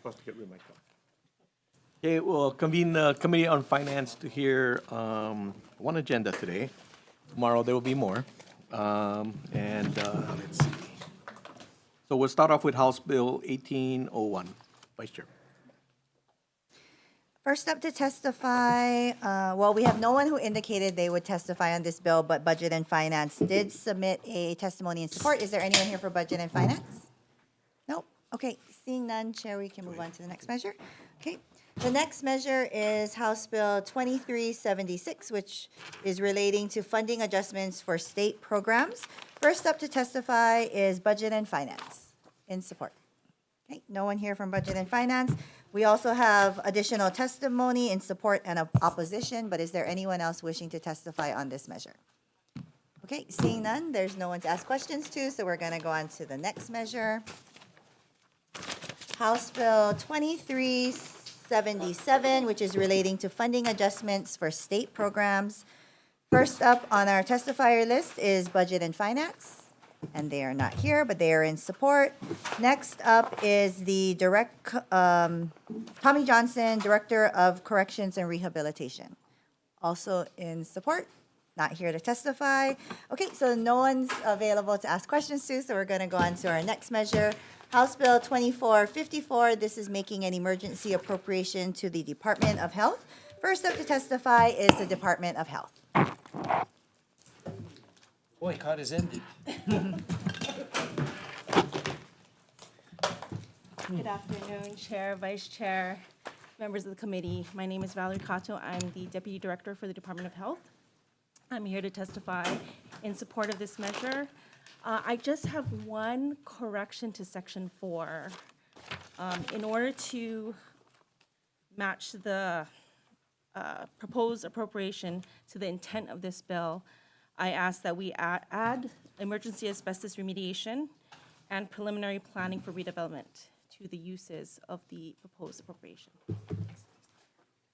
Supposed to get rid of my phone. Okay, we'll convene the Committee on Finance to hear one agenda today. Tomorrow there will be more. Let's see. So we'll start off with House Bill 1801. Vice Chair. First up to testify, well, we have no one who indicated they would testify on this bill, but Budget and Finance did submit a testimony in support. Is there anyone here for Budget and Finance? Nope. Okay, seeing none, Chair, we can move on to the next measure. Okay, the next measure is House Bill 2376, which is relating to funding adjustments for state programs. First up to testify is Budget and Finance in support. Okay, no one here from Budget and Finance. We also have additional testimony in support and opposition, but is there anyone else wishing to testify on this measure? Okay, seeing none, there's no one to ask questions to, so we're going to go on to the next measure. House Bill 2377, which is relating to funding adjustments for state programs. First up on our testifier list is Budget and Finance. And they are not here, but they are in support. Next up is the Tommy Johnson, Director of Corrections and Rehabilitation. Also in support, not here to testify. Okay, so no one's available to ask questions to, so we're going to go on to our next measure. House Bill 2454, this is making an emergency appropriation to the Department of Health. First up to testify is the Department of Health. Boycott is ended. Good afternoon, Chair, Vice Chair, members of the committee. My name is Valerie Cato. I'm the Deputy Director for the Department of Health. I'm here to testify in support of this measure. I just have one correction to Section 4. In order to match the proposed appropriation to the intent of this bill, I ask that we add emergency asbestos remediation and preliminary planning for redevelopment to the uses of the proposed appropriation.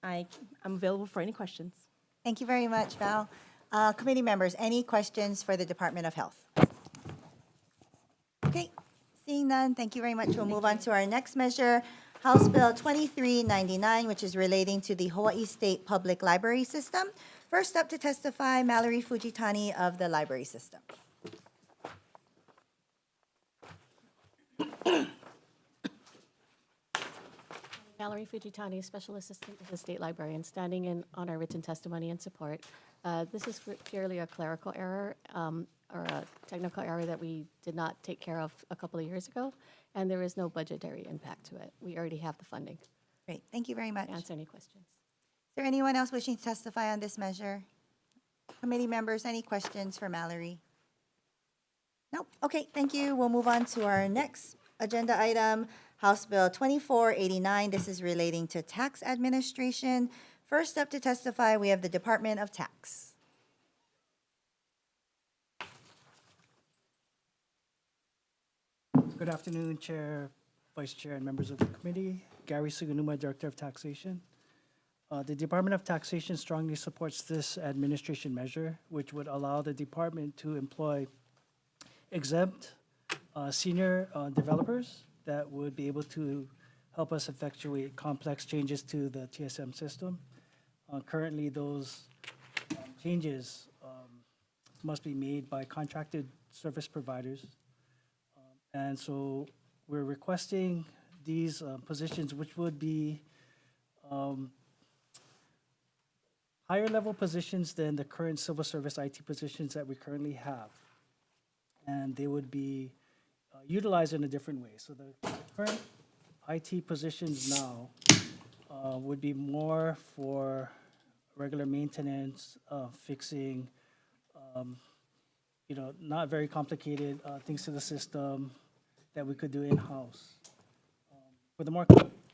I'm available for any questions. Thank you very much, Val. Committee members, any questions for the Department of Health? Okay, seeing none, thank you very much. We'll move on to our next measure, House Bill 2399, which is relating to the Hawaii State Public Library System. First up to testify, Mallory Fujitani of the Library System. Mallory Fujitani, Special Assistant to the State Librarian, standing in on our written testimony in support. This is purely a clerical error or a technical error that we did not take care of a couple of years ago, and there is no budgetary impact to it. We already have the funding. Great, thank you very much. Answer any questions. Is there anyone else wishing to testify on this measure? Committee members, any questions for Mallory? Nope. Okay, thank you. We'll move on to our next agenda item, House Bill 2489. This is relating to tax administration. First up to testify, we have the Department of Tax. Good afternoon, Chair, Vice Chair, and members of the committee. Gary Suganuma, Director of Taxation. The Department of Taxation strongly supports this administration measure, which would allow the department to employ exempt senior developers that would be able to help us effectuate complex changes to the TSM system. Currently, those changes must be made by contracted service providers. And so we're requesting these positions, which would be higher level positions than the current civil service IT positions that we currently have. And they would be utilized in a different way. So the current IT positions now would be more for regular maintenance, fixing, not very complicated things to the system that we could do in-house. For the more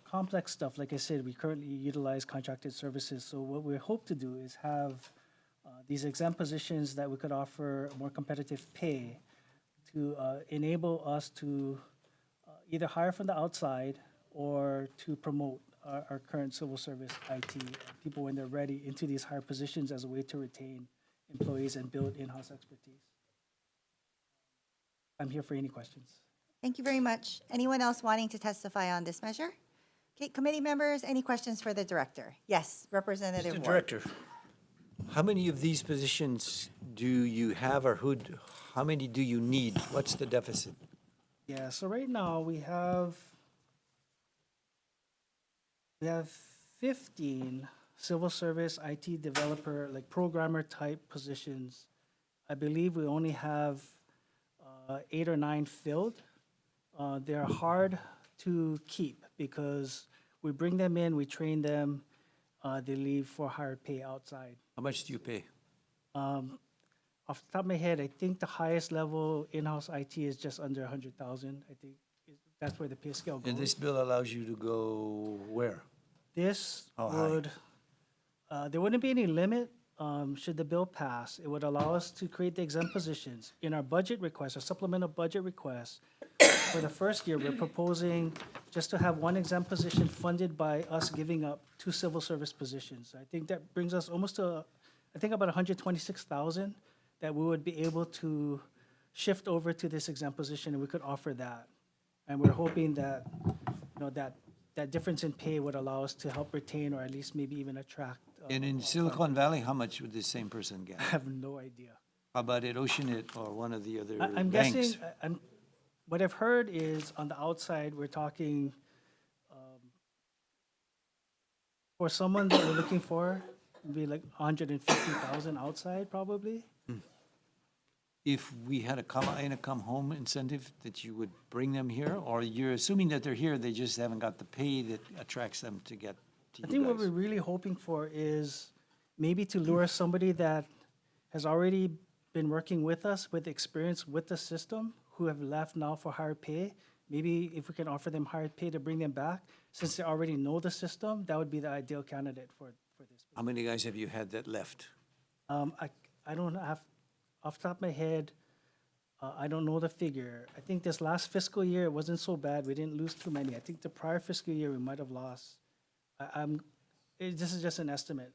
complex stuff, like I said, we currently utilize contracted services. So what we hope to do is have these exempt positions that we could offer more competitive pay to enable us to either hire from the outside or to promote our current civil service IT people when they're ready into these higher positions as a way to retain employees and build in-house expertise. I'm here for any questions. Thank you very much. Anyone else wanting to testify on this measure? Okay, committee members, any questions for the director? Yes, Representative Mr. Ward. Director, how many of these positions do you have or how many do you need? What's the deficit? Yeah, so right now we have 15 civil service IT developer, like programmer type positions. I believe we only have 8 or 9 filled. They're hard to keep because we bring them in, we train them, they leave for higher pay outside. How much do you pay? Off the top of my head, I think the highest level in-house IT is just under 100,000. I think that's where the pay scale goes. And this bill allows you to go where? This How high? would, there wouldn't be any limit, should the bill pass. It would allow us to create the exempt positions. In our budget request, our supplemental budget request, for the first year, we're proposing just to have one exempt position funded by us giving up 2 civil service positions. I think that brings us almost to, I think about 126,000 that we would be able to shift over to this exempt position, and we could offer that. And we're hoping that, that difference in pay would allow us to help retain or at least maybe even attract. And in Silicon Valley, how much would this same person get? I have no idea. How about at Oceanit or one of the other I'm banks? guessing, what I've heard is on the outside, we're talking, for someone that we're looking for, it'd be like 150,000 outside probably. If we had a come home incentive that you would bring them here, or you're assuming that they're here, they just haven't got the pay that attracts them to get to I you think what guys? we're really hoping for is maybe to lure somebody that has already been working with us with experience with the system, who have left now for higher pay. Maybe if we can offer them higher pay to bring them back, since they already know the system, that would be the ideal candidate for this. How many guys have you had that left? I don't have, off the top of my head, I don't know the figure. I think this last fiscal year, it wasn't so bad. We didn't lose too many. I think the prior fiscal year, we might have lost. This is just an estimate.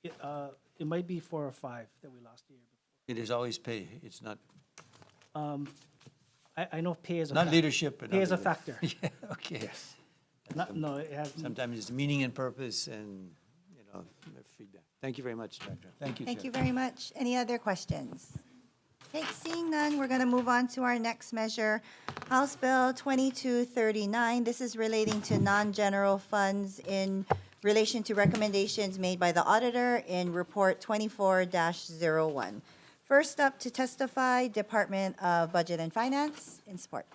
It might be 4 or 5 that we lost the year before. It is always pay, it's not, I know pay is a not factor. leadership. but Pay is a other- factor. Yeah, okay. No, it has, Sometimes it's meaning and purpose and, feedback. Thank you very much, Director. Thank you, Thank Chair. you very much. Any other questions? Okay, seeing none, we're going to move on to our next measure, House Bill 2239. This is relating to non-general funds in relation to recommendations made by the auditor in Report 24-01. First up to testify, Department of Budget and Finance, in support.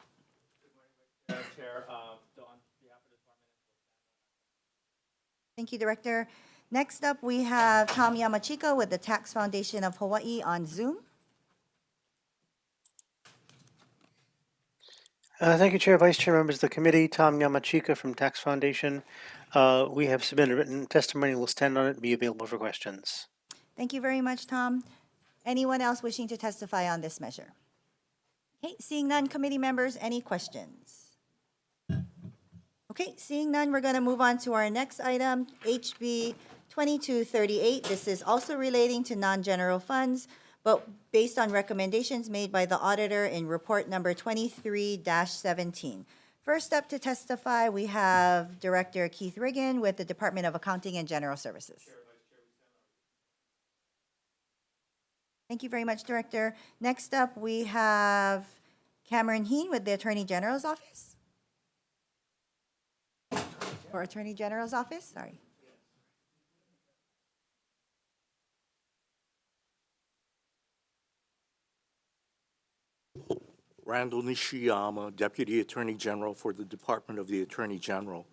Thank you, Director. Next up, we have Tom Yamachika with the Tax Foundation of Hawaii on Zoom. Thank you, Chair, Vice Chair, members of the committee. Tom Yamachika from Tax Foundation. We have submitted written testimony. We'll stand on it and be available for questions. Thank you very much, Tom. Anyone else wishing to testify on this measure? Okay, seeing none, committee members, any questions? Okay, seeing none, we're going to move on to our next item, HB 2238. This is also relating to non-general funds, but based on recommendations made by the auditor in report number 23-17. First up to testify, we have Director Keith Riggin with the Department of Accounting and General Services. Thank you very much, Director. Next up, we have Cameron Heen with the Attorney General's Office. Or Attorney General's Office, sorry. Randall Nishiyama, Deputy Attorney General for the Department of the Attorney General.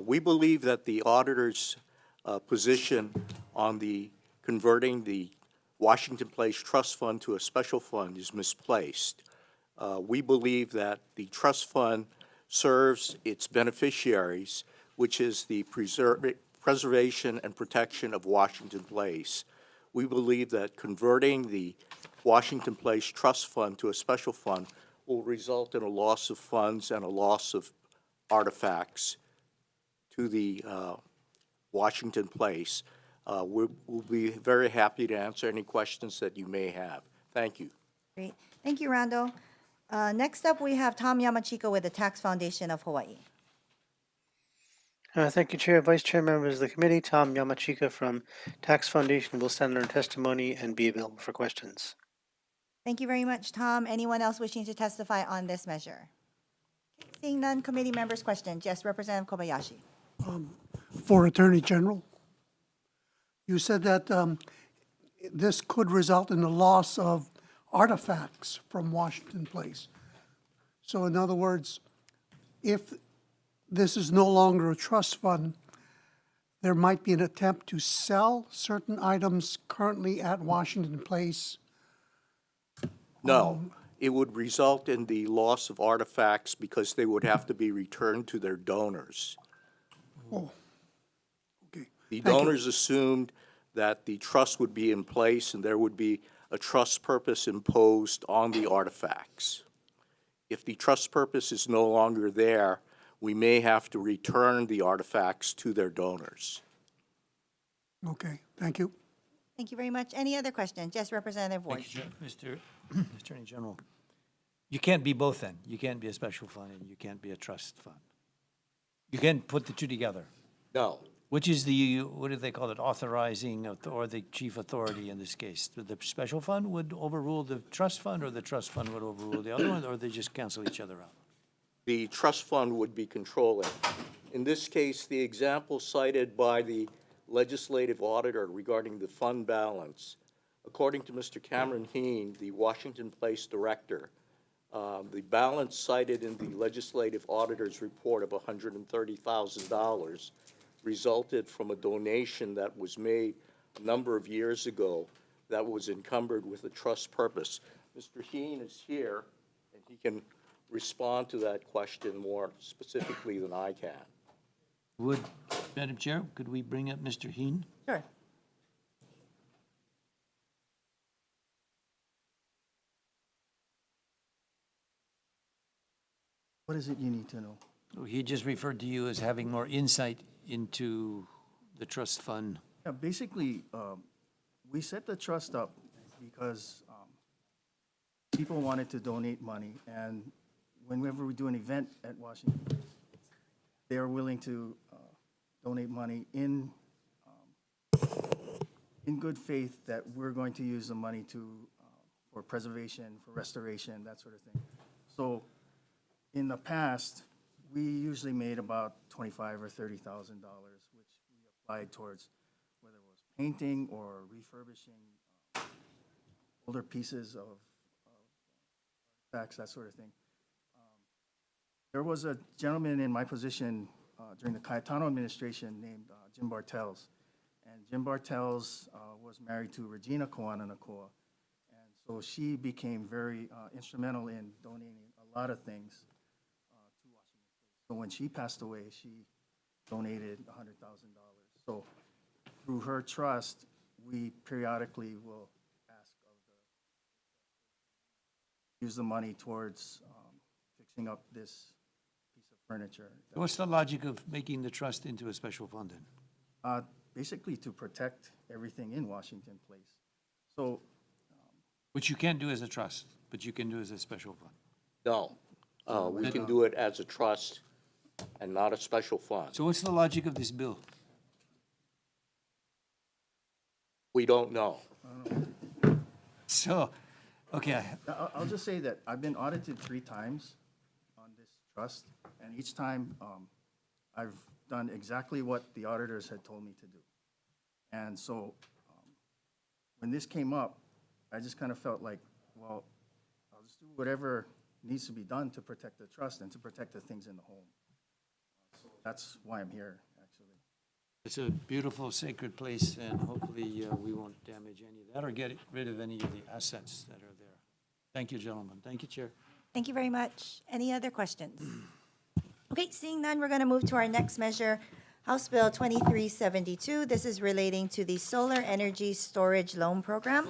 We believe that the auditor's position on the converting the Washington Place Trust Fund to a special fund is misplaced. We believe that the trust fund serves its beneficiaries, which is the preservation and protection of Washington Place. We believe that converting the Washington Place Trust Fund to a special fund will result in a loss of funds and a loss of artifacts to the Washington Place. We'll be very happy to answer any questions that you may have. Thank you. Great. Thank you, Randall. Next up, we have Tom Yamachika with the Tax Foundation of Hawaii. Thank you, Chair. Vice Chair, members of the committee, Tom Yamachika from Tax Foundation will stand on testimony and be available for questions. Thank you very much, Tom. Anyone else wishing to testify on this measure? Seeing none, committee members' questions. Yes, Representative Kobayashi. For Attorney General. You said that this could result in the loss of artifacts from Washington Place. So in other words, if this is no longer a trust fund, there might be an attempt to sell certain items currently at Washington Place. No, it would result in the loss of artifacts because they would have to be returned to their donors. Oh, okay. The Thank you. donors assumed that the trust would be in place and there would be a trust purpose imposed on the artifacts. If the trust purpose is no longer there, we may have to return the artifacts to their donors. Okay, thank you. Thank you very much. Any other questions? Yes, Representative Ward. Thank you, Mr. Attorney General. You can't be both then. You can't be a special fund and you can't be a trust fund. You can't put the two together. No, Which is the, what do they call it, authorizing or the chief authority in this case? The special fund would overrule the trust fund, or the trust fund would overrule the other one, or they just cancel each other out? the trust fund would be controlling. In this case, the example cited by the legislative auditor regarding the fund balance, according to Mr. Cameron Heen, the Washington Place director, the balance cited in the legislative auditor's report of $130,000 resulted from a donation that was made a number of years ago that was encumbered with a trust purpose. Mr. Heen is here, and he can respond to that question more specifically than I can. Would, Madam Chair, could we bring up Mr. Heen? Sure. What is it you need to know? He just referred to you as having more insight into the trust fund. Yeah, basically, we set the trust up because people wanted to donate money, and whenever we do an event at Washington, they are willing to donate money in good faith that we're going to use the money to for preservation, for restoration, that sort of thing. So, in the past, we usually made about $25,000 or $30,000, which we applied towards whether it was painting or refurbishing older pieces of artifacts, that sort of thing. There was a gentleman in my position during the Cayetano administration named Jim Bartels. And Jim Bartels was married to Regina Koana Nakoa. And so she became very instrumental in donating a lot of things to Washington Place. So when she passed away, she donated $100,000. So through her trust, we periodically will ask of the use the money towards fixing up this piece of furniture. What's the logic of making the trust into a special fund then? Basically to protect everything in Washington Place. So, Which you can't do as a trust, but you can do as a special fund. No, we can do it as a trust and not a special fund. So what's the logic of this bill? We don't know. So, okay, I'll just say that I've been audited 3 times on this trust, and each time I've done exactly what the auditors had told me to do. And so when this came up, I just kind of felt like, well, I'll just do whatever needs to be done to protect the trust and to protect the things in the home. So that's why I'm here, actually. it's a beautiful sacred place, and hopefully we won't damage any of that or get rid of any of the assets that are there. Thank you, gentlemen. Thank you, Chair. Thank you very much. Any other questions? Okay, seeing none, we're going to move to our next measure, House Bill 2372. This is relating to the Solar Energy Storage Loan Program.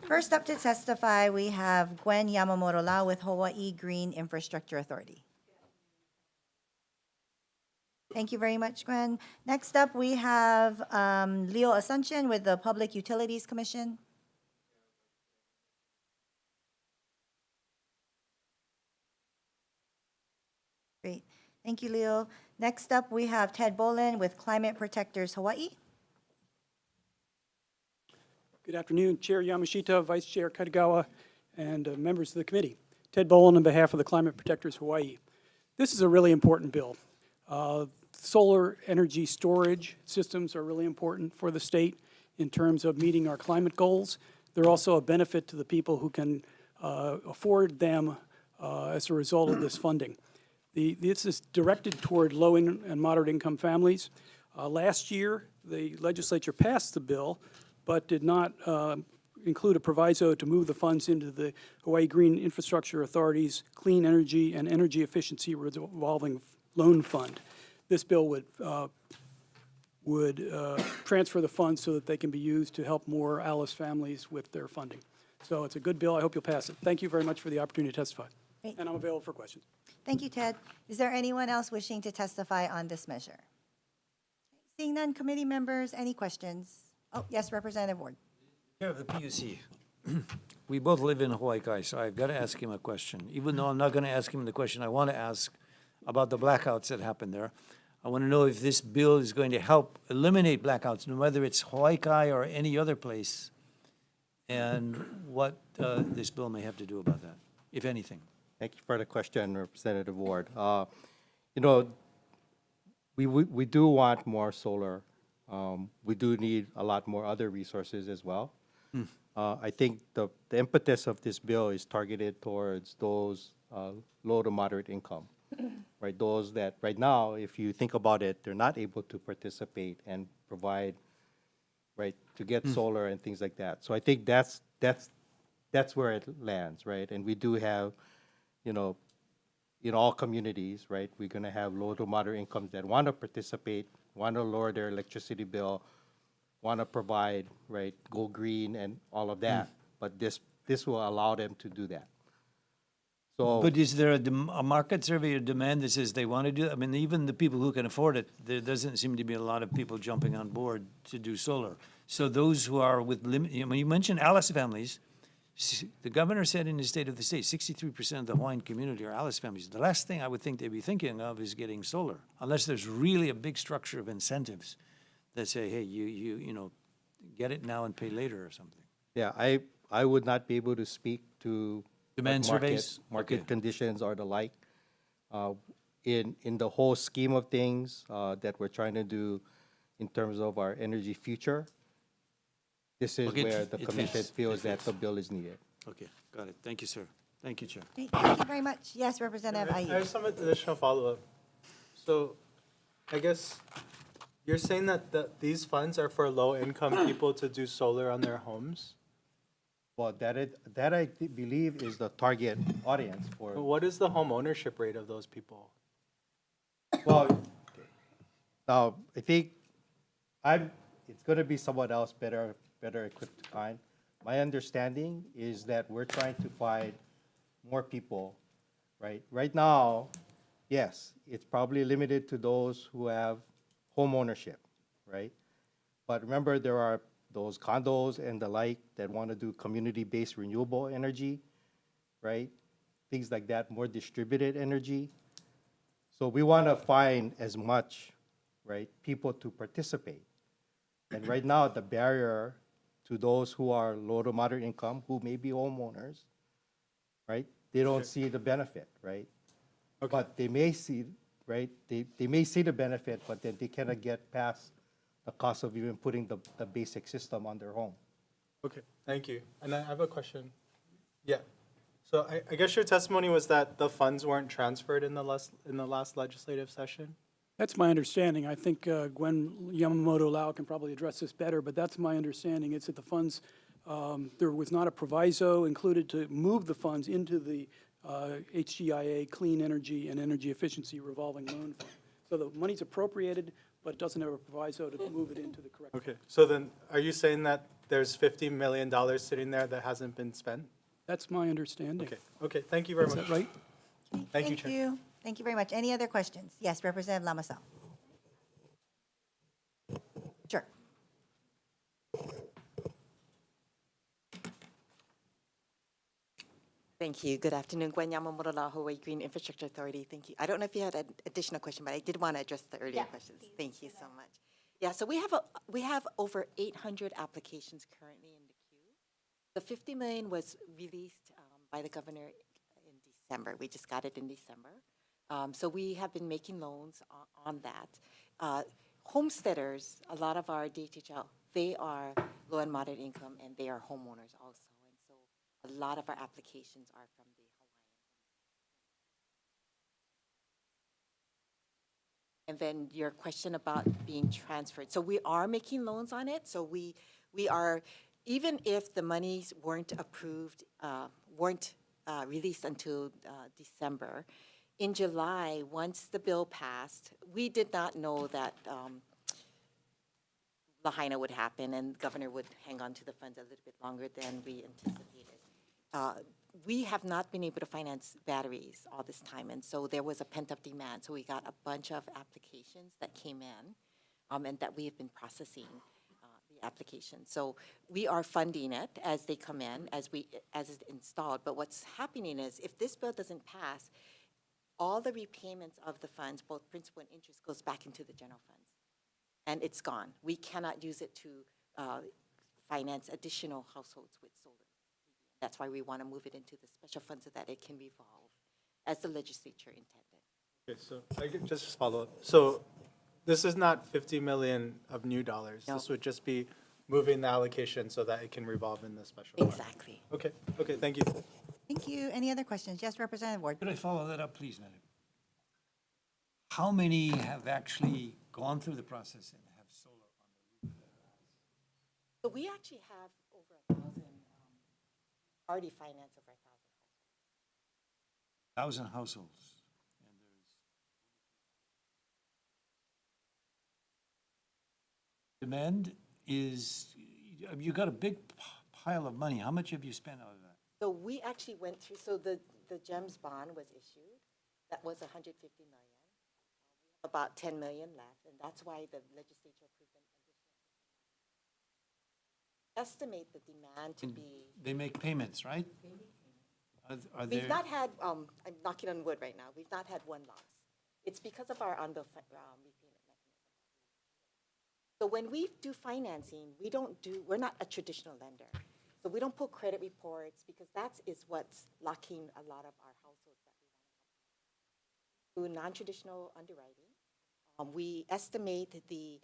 First up to testify, we have Gwen Yamamoto-Lau with Hawaii Green Infrastructure Authority. Thank you very much, Gwen. Next up, we have Leo Asuncion with the Public Utilities Commission. Great. Thank you, Leo. Next up, we have Ted Bolin with Climate Protectors Hawaii. Good afternoon, Chair Yamashita, Vice Chair Kagawa, and members of the committee. Ted Boland on behalf of the Climate Protectors Hawaii. This is a really important bill. Solar energy storage systems are really important for the state in terms of meeting our climate goals. They're also a benefit to the people who can afford them as a result of this funding. This is directed toward low and moderate income families. Last year, the legislature passed the bill, but did not include a proviso to move the funds into the Hawaii Green Infrastructure Authority's Clean Energy and Energy Efficiency Revolving Loan Fund. This bill would transfer the funds so that they can be used to help more Alice families with their funding. So it's a good bill. I hope you'll pass it. Thank you very much for the opportunity to testify. Great. And I'm available for questions. Thank you, Ted. Is there anyone else wishing to testify on this measure? Seeing none, committee members, any questions? Oh, yes, Representative Ward. Chair of the PUC, we both live in Hawaii, so I've got to ask him a question. Even though I'm not going to ask him the question I want to ask about the blackouts that happened there, I want to know if this bill is going to help eliminate blackouts, no whether it's Hawaii or any other place, and what this bill may have to do about that, if anything. Thank you for the question, Representative Ward. You know, we do want more solar. We do need a lot more other resources as well. I think the impetus of this bill is targeted towards those low to moderate income, right? Those that right now, if you think about it, they're not able to participate and provide, right, to get solar and things like that. So I think that's where it lands, right? And we do have, you know, in all communities, right, we're going to have low to moderate incomes that want to participate, want to lower their electricity bill, want to provide, right, go green and all of that. But this will allow them to do that. So, But is there a market survey or demand that says they want to do it? I mean, even the people who can afford it, there doesn't seem to be a lot of people jumping on board to do solar. So those who are with limit, you mentioned Alice families. The governor said in his State of the State, 63% of the Hawaiian community are Alice families. The last thing I would think they'd be thinking of is getting solar, unless there's really a big structure of incentives that say, hey, you know, get it now and pay later or something. yeah, I would not be able to speak to Demand like, surveys? market Okay. conditions or the like. In the whole scheme of things that we're trying to do in terms of our energy future, this is Okay, where the it commission fits. feels It that fits. the bill is needed. Okay, got it. Thank you, sir. Thank you, Chair. Great, thank you very much. Yes, Representative I Ayi. have some additional follow-up. So I guess you're saying that these funds are for low-income people to do solar on their homes? Well, that I believe is the target audience But for, what is the home ownership rate of those people? well, now, I think it's gonna be someone else better equipped to find. My understanding is that we're trying to find more people, right? Right now, yes, it's probably limited to those who have home ownership, right? But remember, there are those condos and the like that want to do community-based renewable energy, right? Things like that, more distributed energy. So we want to find as much, right, people to participate. And right now, the barrier to those who are low to moderate income, who may be homeowners, right? They don't see the benefit, right? Okay. But they may see, right? They may see the benefit, but then they cannot get past the cost of even putting the basic system on their home. Okay, thank you. And I have a question. Yeah. So I guess your testimony was that the funds weren't transferred in the last legislative session? That's my understanding. I think Gwen Yamamoto-Lau can probably address this better, but that's my understanding. It's that the funds, there was not a proviso included to move the funds into the HGIA Clean Energy and Energy Efficiency Revolving Loan Fund. So the money's appropriated, but it doesn't have a proviso to move it into the correct. Okay, so then are you saying that there's $50 million sitting there that hasn't been spent? That's my understanding. Okay, thank you very Is much. that right? Thank you, Chair. Thank you very much. Any other questions? Yes, Representative Lamasao. Sure. Thank you. Good afternoon. Gwen Yamamoto, Hawaii Green Infrastructure Authority. Thank you. I don't know if you had an additional question, but I did want to address the earlier questions. Thank you so much. Yeah, so we have over 800 applications currently in the queue. The 50 million was released by the governor in December. We just got it in December. So we have been making loans on that. Homesteaders, a lot of our DHL, they are low and moderate income, and they are homeowners also. And so a lot of our applications are from the Hawaiian. And then your question about being transferred. So we are making loans on it. So we are, even if the monies weren't approved, weren't released until December, in July, once the bill passed, we did not know that Lahaina would happen and governor would hang on to the funds a little bit longer than we anticipated. We have not been able to finance batteries all this time, and so there was a pent-up demand. So we got a bunch of applications that came in, and that we have been processing the applications. So we are funding it as they come in, as it's installed. But what's happening is, if this bill doesn't pass, all the repayments of the funds, both principal and interest, goes back into the general funds. And it's gone. We cannot use it to finance additional households with solar. That's why we want to move it into the special fund so that it can revolve as the legislature intended. Okay, so I could just follow up. So this is not 50 million of new dollars. No. This would just be moving the allocation so that it can revolve in the special fund. Exactly. Okay, thank you. Thank you. Any other questions? Yes, Representative Ward. Could I follow that up, please, madam? How many have actually gone through the process and have solar on the roof? So we actually have over 1,000, already financed over 1,000 1,000 households. households. And there's demand is, you got a big pile of money. How much have you spent out of that? So we actually went through, so the GEMS bond was issued. That was 150 million. We have about 10 million left, and that's why the legislature approved an additional. Estimate the demand to be. They make payments, right? Are there? We've not had, I'm knocking on wood right now, we've not had one loss. It's because of our on-bill repayment mechanism. So when we do financing, we're not a traditional lender. So we don't pull credit reports, because that is what's locking a lot of our households that we want to help. Do non-traditional underwriting. We estimate the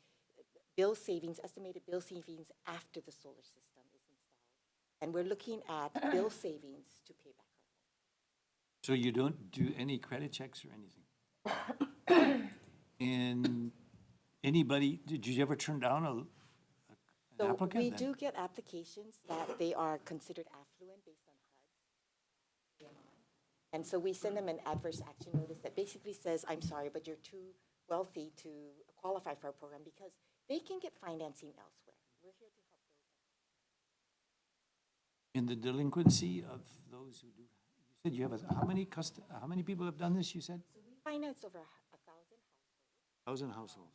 estimated bill savings after the solar system is installed. And we're looking at bill savings to pay back our home. So you don't do any credit checks or anything? And anybody, did you ever turn down an So applicant? we then? do get applications that they are considered affluent based on HUD. And so we send them an adverse action notice that basically says, I'm sorry, but you're too wealthy to qualify for our program, because they can get financing elsewhere. We're here to help those. In the delinquency of those who do, you said you have, how many people have done this, you said? So we finance over 1,000 households. 1,000 households.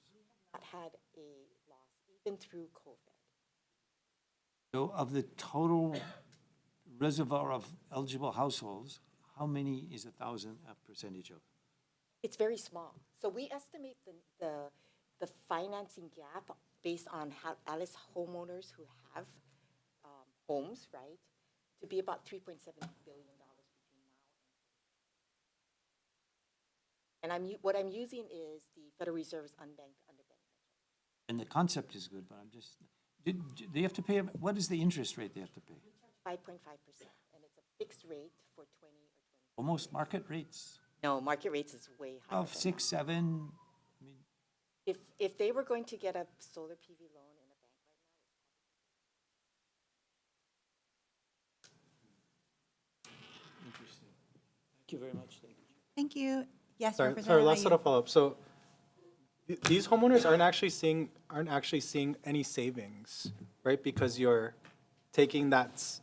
Not had a loss, even through COVID. So of the total reservoir of eligible households, how many is 1,000 a percentage of? It's very small. So we estimate the financing gap based on how Alice homeowners who have homes, right, to be about $3.7 billion between now and. And what I'm using is the Federal Reserve's unbanked underbanked measure. And the concept is good, but I'm just, do they have to pay, what is the interest rate they have to pay? 5.5%, and it's a fixed rate for 20 or 20. Almost market rates No, market rates is way higher. of than 6, 7, I mean, that. If they were going to get a solar PV loan in a bank right now, interesting. Thank you very much, thank you. Thank you. Yes, Sorry, Representative last set Ayu. of follow-up. So these homeowners aren't actually seeing any savings, right? Because you're taking that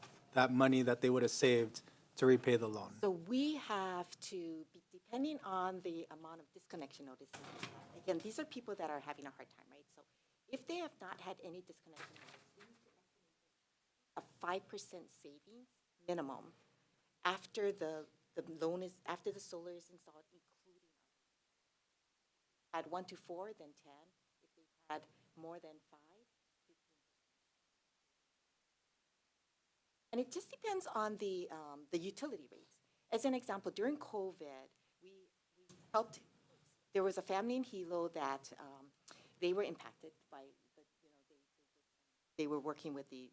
money that they would have saved to repay the loan. So we have to, depending on the amount of disconnection notices, again, these are people that are having a hard time, right? So if they have not had any disconnection notice, we need to estimate a 5% savings minimum after after the solar is installed, including had 1 to 4, then 10. If they had more than 5, 15%. And it just depends on the utility rates. As an example, during COVID, we helped. There was a family in Hilo that they were impacted by they were working with the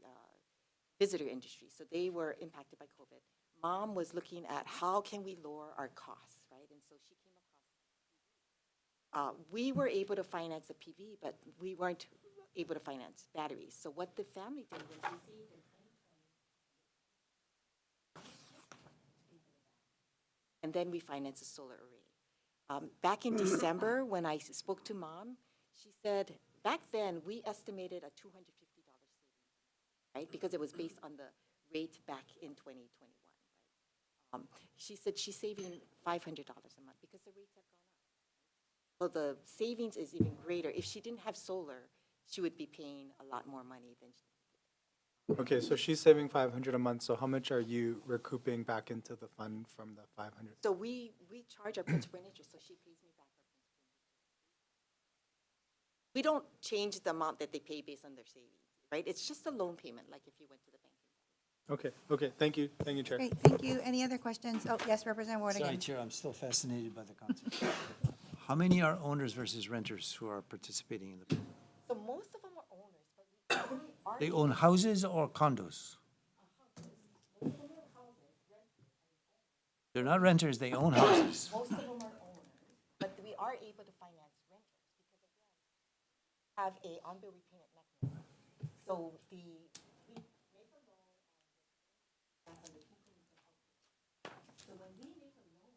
visitor industry, so they were impacted by COVID. Mom was looking at how can we lower our costs, right? And so she came across. We were able to finance the PV, but we weren't able to finance batteries. So what the family did was we saved in 2020. And then we financed a solar array. Back in December, when I spoke to Mom, she said, back then, we estimated a $250 savings, right? Because it was based on the rate back in 2021, right? She said she's saving $500 a month because the rates have gone up. So the savings is even greater. If she didn't have solar, she would be paying a lot more money than she. Okay, so she's saving 500 a month, so how much are you recouping back into the fund from the 500? So we charge our principal and interest, so she pays me back our principal and interest. We don't change the amount that they pay based on their savings, right? It's just a loan payment, like if you went to the bank. Okay, thank you, Chair. Great, thank you. Any other questions? Oh, yes, Representative Ward Sorry, again. Chair, I'm still fascinated by the concept. How many are owners versus renters who are participating in the bill? So most of them are owners, but we only are. They own houses or condos? They're not renters, they own houses. Most of them are owners, but we are able to finance renters because again, we have a on-bill repayment mechanism. So we make a loan and the increments of output. So when we make a loan,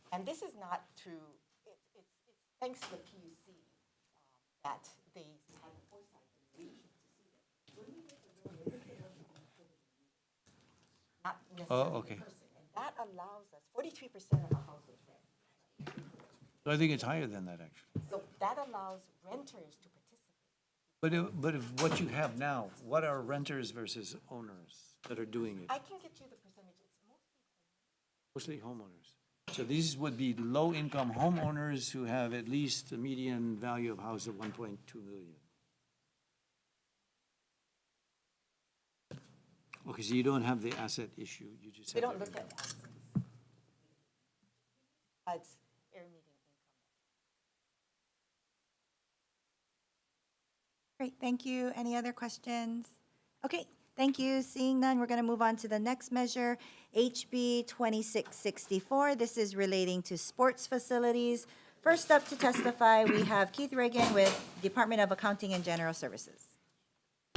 and this is not through, it's thanks to the PUC that they had the foresight and the vision to see this. When we make a loan, we make a loan to be not necessarily okay. the person. And that allows us, 43% of our households rent. I think it's higher than that, actually. So that allows renters to participate. But if what you have now, what are renters versus owners that are doing it? I can get you the percentage. It's mostly Mostly homeowners. So these would be low-income homeowners who have at least a median value of house of 1.2 million. Okay, so you don't have the asset issue, you just we have. don't the look income. at assets. It's air median income. Great, thank you. Any other questions? Okay, thank you. Seeing none, we're going to move on to the next measure, HB 2664. This is relating to sports facilities. First up to testify, we have Keith Reagan with Department of Accounting and General Services.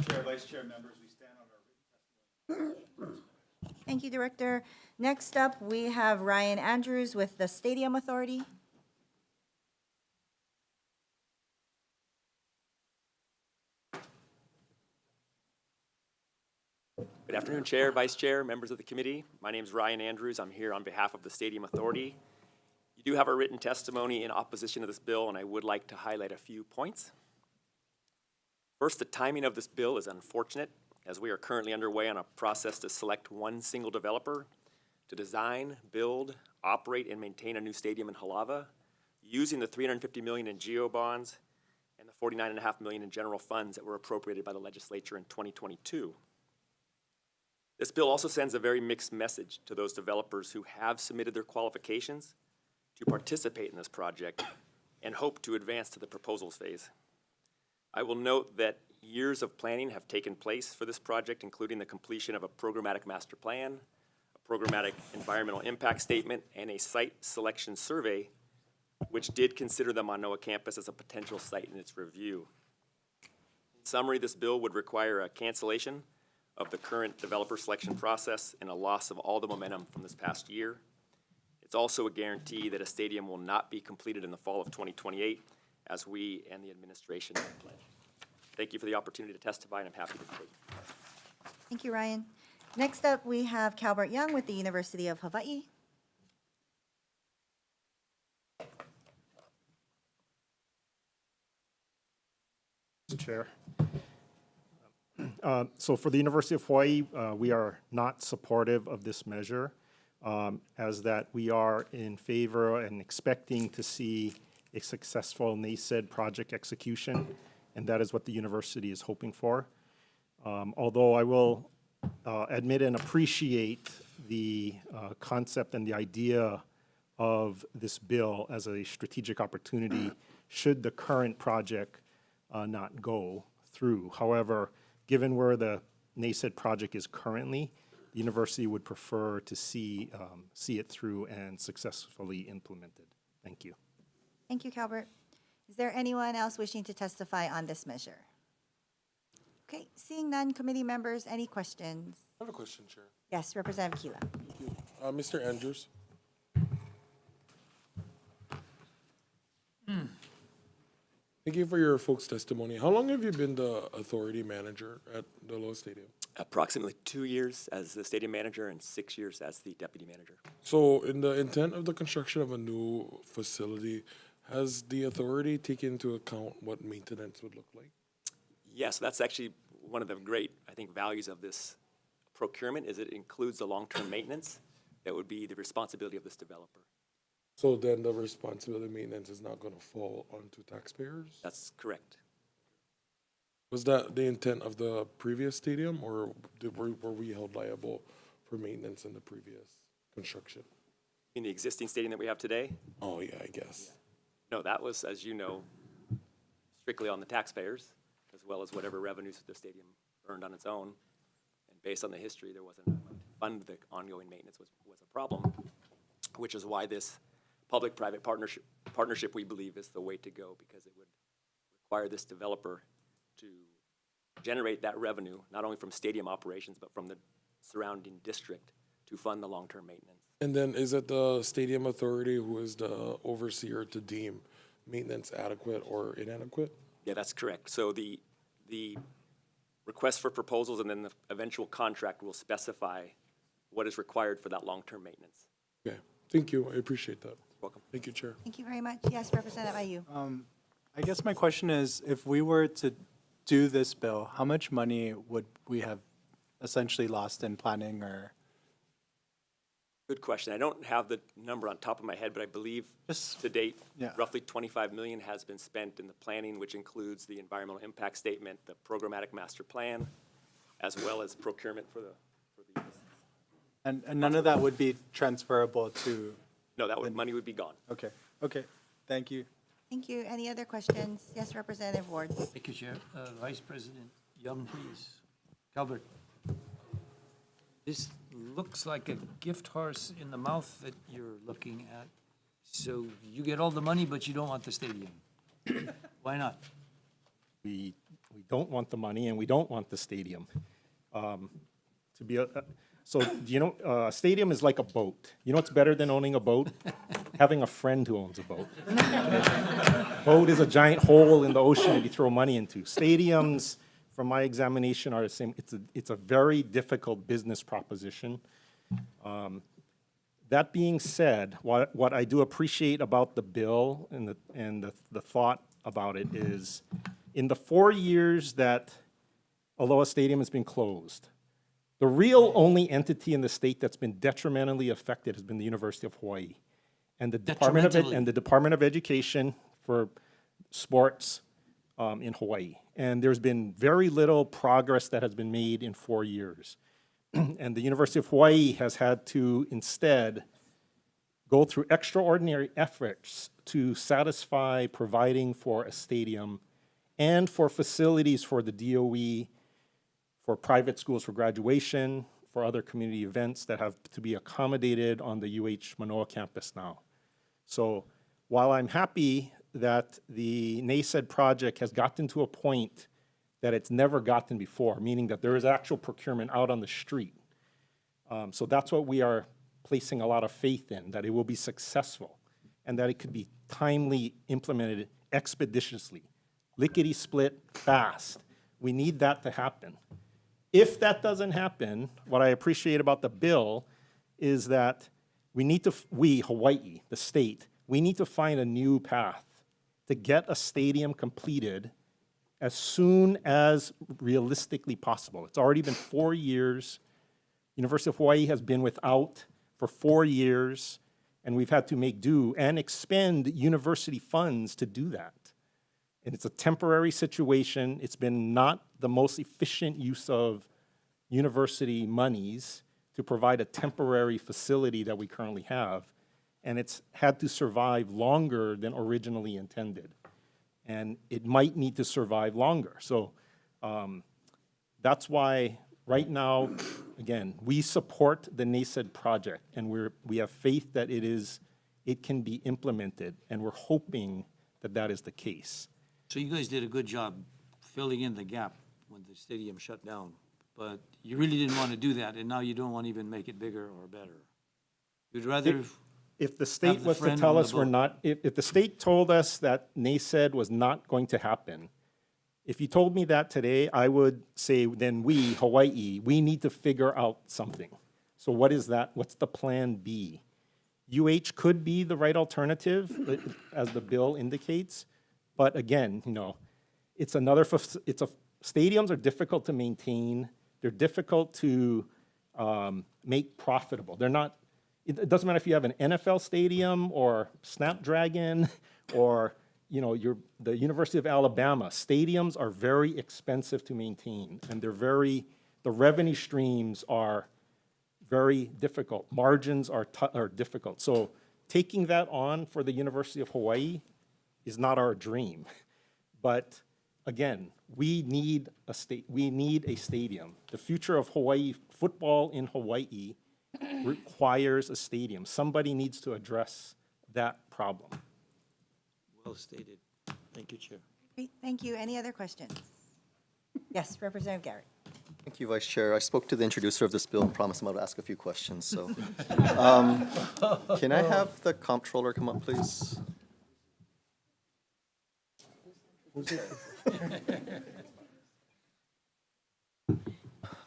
Chair, Vice Chair, members, we stand on our written testimony. Thank you, Director. Next up, we have Ryan Andrews with the Stadium Authority. Good afternoon, Chair, Vice Chair, members of the committee. My name is Ryan Andrews. I'm here on behalf of the Stadium Authority. You do have a written testimony in opposition to this bill, and I would like to highlight a few points. First, the timing of this bill is unfortunate, as we are currently underway on a process to select one single developer to design, build, operate, and maintain a new stadium in Halava, using the $350 million in GEO bonds and the $49.5 million in general funds that were appropriated by the legislature in 2022. This bill also sends a very mixed message to those developers who have submitted their qualifications to participate in this project and hope to advance to the proposals phase. I will note that years of planning have taken place for this project, including the completion of a programmatic master plan, a programmatic environmental impact statement, and a site selection survey, which did consider the Manoa campus as a potential site in its review. In summary, this bill would require a cancellation of the current developer selection process and a loss of all the momentum from this past year. It's also a guarantee that a stadium will not be completed in the fall of 2028, as we and the administration have pledged. Thank you for the opportunity to testify, and I'm happy to take. Thank you, Ryan. Next up, we have Calbert Young with the University of Hawaii. Chair. So for the University of Hawaii, we are not supportive of this measure. as that we are in favor and expecting to see a successful NACED project execution, and that is what the university is hoping for. Although I will admit and appreciate the concept and the idea of this bill as a strategic opportunity should the current project not go through. However, given where the NACED project is currently, the university would prefer to see it through and successfully implemented. Thank you. Thank you, Calbert. Is there anyone else wishing to testify on this measure? Okay, seeing none, committee members, any questions? I have a question, Chair. Yes, Representative Kila. Thank you. Mr. Andrews? Thank you for your folks' testimony. How long have you been the authority manager at the Loa Stadium? Approximately 2 years as the stadium manager and 6 years as the deputy manager. So, in the intent of the construction of a new facility, has the authority taken into account what maintenance would look like? Yes, that's actually one of the great, I think, values of this procurement is it includes the long-term maintenance that would be the responsibility of this developer. So then the responsibility of maintenance is not gonna fall onto taxpayers? That's correct. Was that the intent of the previous stadium, or were we held liable for maintenance in the previous construction? In the existing stadium that we have today, Oh, yeah, I guess. no, that was, as you know, strictly on the taxpayers, as well as whatever revenues the stadium earned on its own. And based on the history, there wasn't enough money to fund the ongoing maintenance was a problem, which is why this public-private partnership, we believe, is the way to go, because it would require this developer to generate that revenue, not only from stadium operations, but from the surrounding district to fund the long-term maintenance. And then is it the stadium authority who is the overseer to deem maintenance adequate or inadequate? Yeah, that's correct. So the request for proposals and then the eventual contract will specify what is required for that long-term maintenance. Okay, thank you, I appreciate that. Welcome. Thank you, Chair. Thank you very much. Yes, Representative Ayu. I guess my question is, if we were to do this bill, how much money would we have essentially lost in planning or? Good question. I don't have the number on top of my head, but I believe Just- to date, yeah. roughly 25 million has been spent in the planning, which includes the environmental impact statement, the programmatic master plan, as well as procurement for the. And none of that would be transferable to, No, that money would be gone. okay, thank you. Thank you. Any other questions? Yes, Representative Ward. Thank you, Chair. Vice President Young, please. Calvert. This looks like a gift horse in the mouth that you're looking at. So you get all the money, but you don't want the stadium. Why not? We don't want the money and we don't want the stadium. So, you know, a stadium is like a boat. You know what's better than owning a boat? Having a friend who owns a boat. Boat is a giant hole in the ocean that you throw money into. Stadiums, from my examination, are the same. It's a very difficult business proposition. That being said, what I do appreciate about the bill and the thought about it is, in the 4 years that Aloha Stadium has been closed, the real only entity in the state that's been detrimentally affected has been the University of Hawaii. And the Department of Education for sports in Hawaii. And there's been very little progress that has been made in 4 years. And the University of Hawaii has had to instead go through extraordinary efforts to satisfy providing for a stadium and for facilities for the DOE, for private schools for graduation, for other community events that have to be accommodated on the UH Manoa campus now. So while I'm happy that the NACED project has gotten to a point that it's never gotten before, meaning that there is actual procurement out on the street. So that's what we are placing a lot of faith in, that it will be successful and that it could be timely implemented expeditiously, lickety-split, fast. We need that to happen. If that doesn't happen, what I appreciate about the bill is that we, Hawaii, the state, we need to find a new path to get a stadium completed as soon as realistically possible. It's already been 4 years. University of Hawaii has been without for 4 years, and we've had to make do and expend university funds to do that. And it's a temporary situation. It's been not the most efficient use of university monies to provide a temporary facility that we currently have. And it's had to survive longer than originally intended. And it might need to survive longer. So that's why right now, again, we support the NACED project, and we have faith that it can be implemented, and we're hoping that that is the case. So you guys did a good job filling in the gap when the stadium shut down, but you really didn't want to do that, and now you don't want to even make it bigger or better. You'd rather If the state have the was to friend tell on us the we're boat. not, if the state told us that NACED was not going to happen, if you told me that today, I would say, then we, Hawaii, we need to figure out something. So what is that? What's the plan B? UH could be the right alternative, as the bill indicates. But again, it's stadiums are difficult to maintain. They're difficult to make profitable. They're not, it doesn't matter if you have an NFL stadium or Snapdragon or, the University of Alabama. Stadiums are very expensive to maintain, and the revenue streams are very difficult. Margins are difficult. So taking that on for the University of Hawaii is not our dream. But again, we need a stadium. The future of Hawaii, football in Hawaii requires a stadium. Somebody needs to address that problem. Well stated. Thank you, Chair. Great, thank you. Any other questions? Yes, Representative Garrett. Thank you, Vice Chair. I spoke to the introducer of this bill and promised him I would ask a few questions, so. Can I have the comptroller come up, please?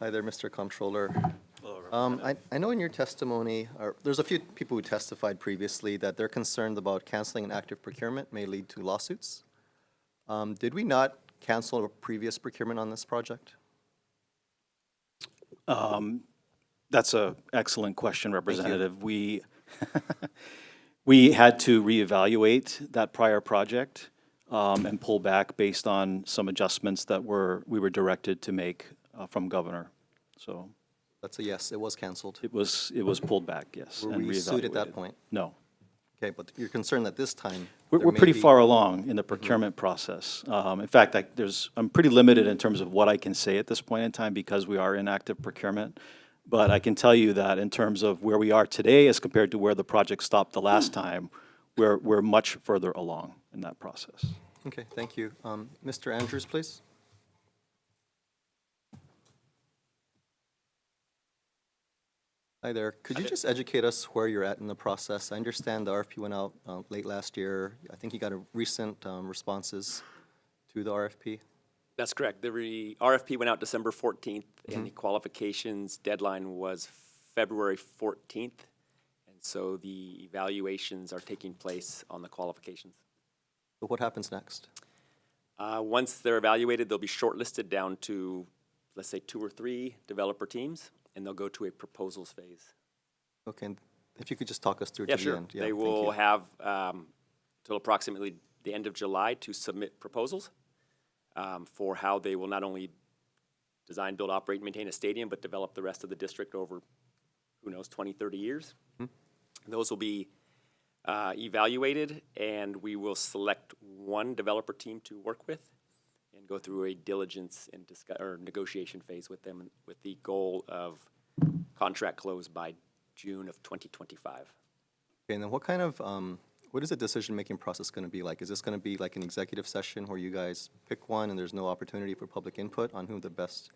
Hi there, Mr. Comptroller. I know in your testimony, there's a few people who testified previously that they're concerned about canceling an active procurement may lead to lawsuits. Did we not cancel a previous procurement on this project? That's an excellent question, Representative. We had to reevaluate that prior project and pull back based on some adjustments that we were directed to make from Governor. So That's a yes, it was canceled. it was pulled back, yes. Were and we sued at that reevaluated. point? No. Okay, but you're concerned that this time. We're there may pretty be- far along in the procurement process. In fact, I'm pretty limited in terms of what I can say at this point in time because we are in active procurement. But I can tell you that in terms of where we are today as compared to where the project stopped the last time, we're much further along in that process. Okay, thank you. Mr. Andrews, please. Hi there. Could you just educate us where you're at in the process? I understand the RFP went out late last year. I think you got a recent responses to the RFP. That's correct. The RFP went out December 14th, and the qualifications deadline was February 14th. And so the evaluations are taking place on the qualifications. So what happens next? Once they're evaluated, they'll be shortlisted down to, let's say, 2 or 3 developer teams, and they'll go to a proposals phase. Okay, and if you could just talk us through Yeah, to the sure. end. They thank will you. have till approximately the end of July to submit proposals for how they will not only design, build, operate, and maintain a stadium, but develop the rest of the district over, who knows, 20, 30 years. Those will be evaluated, and we will select one developer team to work with and go through a diligence and negotiation phase with them with the goal of contract close by June of 2025. Okay, and then what kind of, what is the decision-making process going to be like? Is this going to be like an executive session where you guys pick one and there's no opportunity for public input on who the best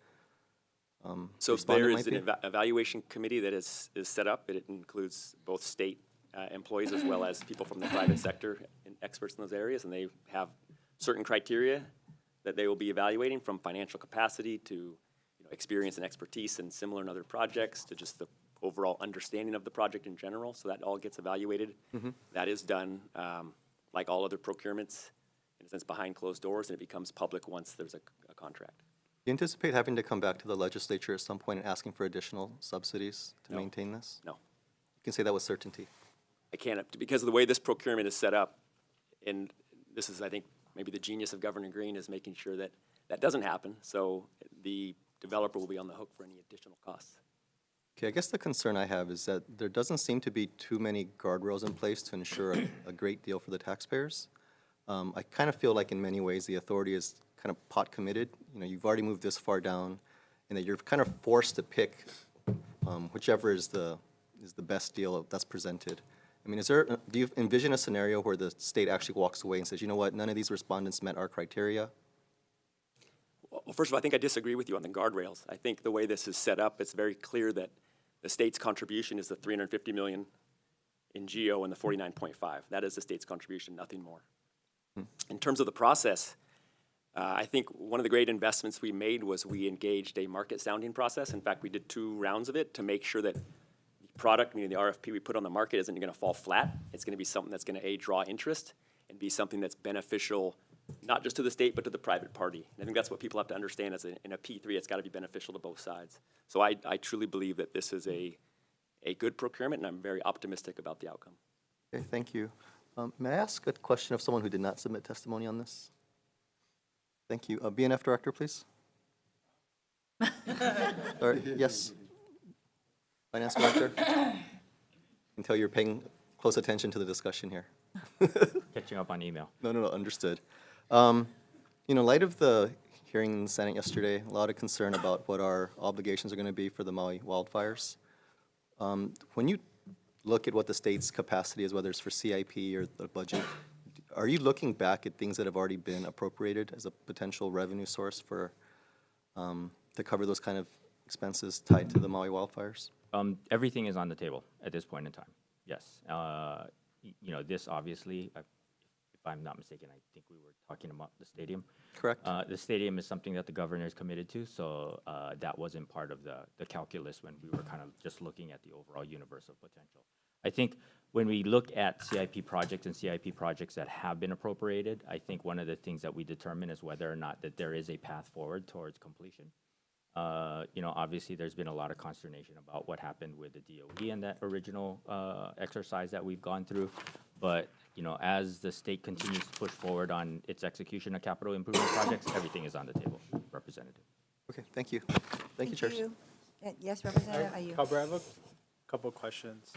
So respondent there might is an be? evaluation committee that is set up. It includes both state employees as well as people from the private sector and experts in those areas, and they have certain criteria that they will be evaluating, from financial capacity to experience and expertise in similar and other projects to just the overall understanding of the project in general. So that all gets evaluated. That is done like all other procurements, in a sense, behind closed doors, and it becomes public once there's a contract. Do you anticipate having to come back to the legislature at some point and asking for additional subsidies to No. maintain this? No. can say that with certainty. I can't, because of the way this procurement is set up, and this is, I think, maybe the genius of Governor Green is making sure that that doesn't happen, so the developer will be on the hook for any additional costs. Okay, I guess the concern I have is that there doesn't seem to be too many guardrails in place to ensure a great deal for the taxpayers. I kind of feel like in many ways the authority is kind of pot committed. You know, you've already moved this far down, and that you're kind of forced to pick whichever is the best deal that's presented. I mean, do you envision a scenario where the state actually walks away and says, you know what, none of these respondents met our criteria? Well, first of all, I think I disagree with you on the guardrails. I think the way this is set up, it's very clear that the state's contribution is the $350 million in GO and the 49.5. That is the state's contribution, nothing more. In terms of the process, I think one of the great investments we made was we engaged a market sounding process. In fact, we did 2 rounds of it to make sure that the product, meaning the RFP we put on the market, isn't going to fall flat. It's going to be something that's going to, A, draw interest and be something that's beneficial not just to the state, but to the private party. And I think that's what people have to understand as in a P3, it's got to be beneficial to both sides. So I truly believe that this is a good procurement, and I'm very optimistic about the outcome. Okay, thank you. May I ask a question of someone who did not submit testimony on this? Thank you. BNF Director, please. Yes. Finance Director. I can tell you're paying close attention to the discussion here. Catching up on email. No, understood. You know, in light of the hearing in the Senate yesterday, a lot of concern about what our obligations are going to be for the Maui wildfires. When you look at what the state's capacity is, whether it's for CIP or the budget, are you looking back at things that have already been appropriated as a potential revenue source for to cover those kind of expenses tied to the Maui wildfires? Everything is on the table at this point in time. Yes. You know, this obviously, if I'm not mistaken, I think we were talking about the stadium. Correct. The stadium is something that the governor is committed to, so that wasn't part of the calculus when we were kind of just looking at the overall universe of potential. I think when we look at CIP projects and CIP projects that have been appropriated, I think one of the things that we determine is whether or not that there is a path forward towards completion. You know, obviously there's been a lot of consternation about what happened with the DOE and that original exercise that we've gone through. But, you know, as the state continues to push forward on its execution of capital improvement projects, everything is on the table, Representative. Okay, thank you. Thank you, Chair. Yes, Representative Ayu. Cover, I have a couple questions.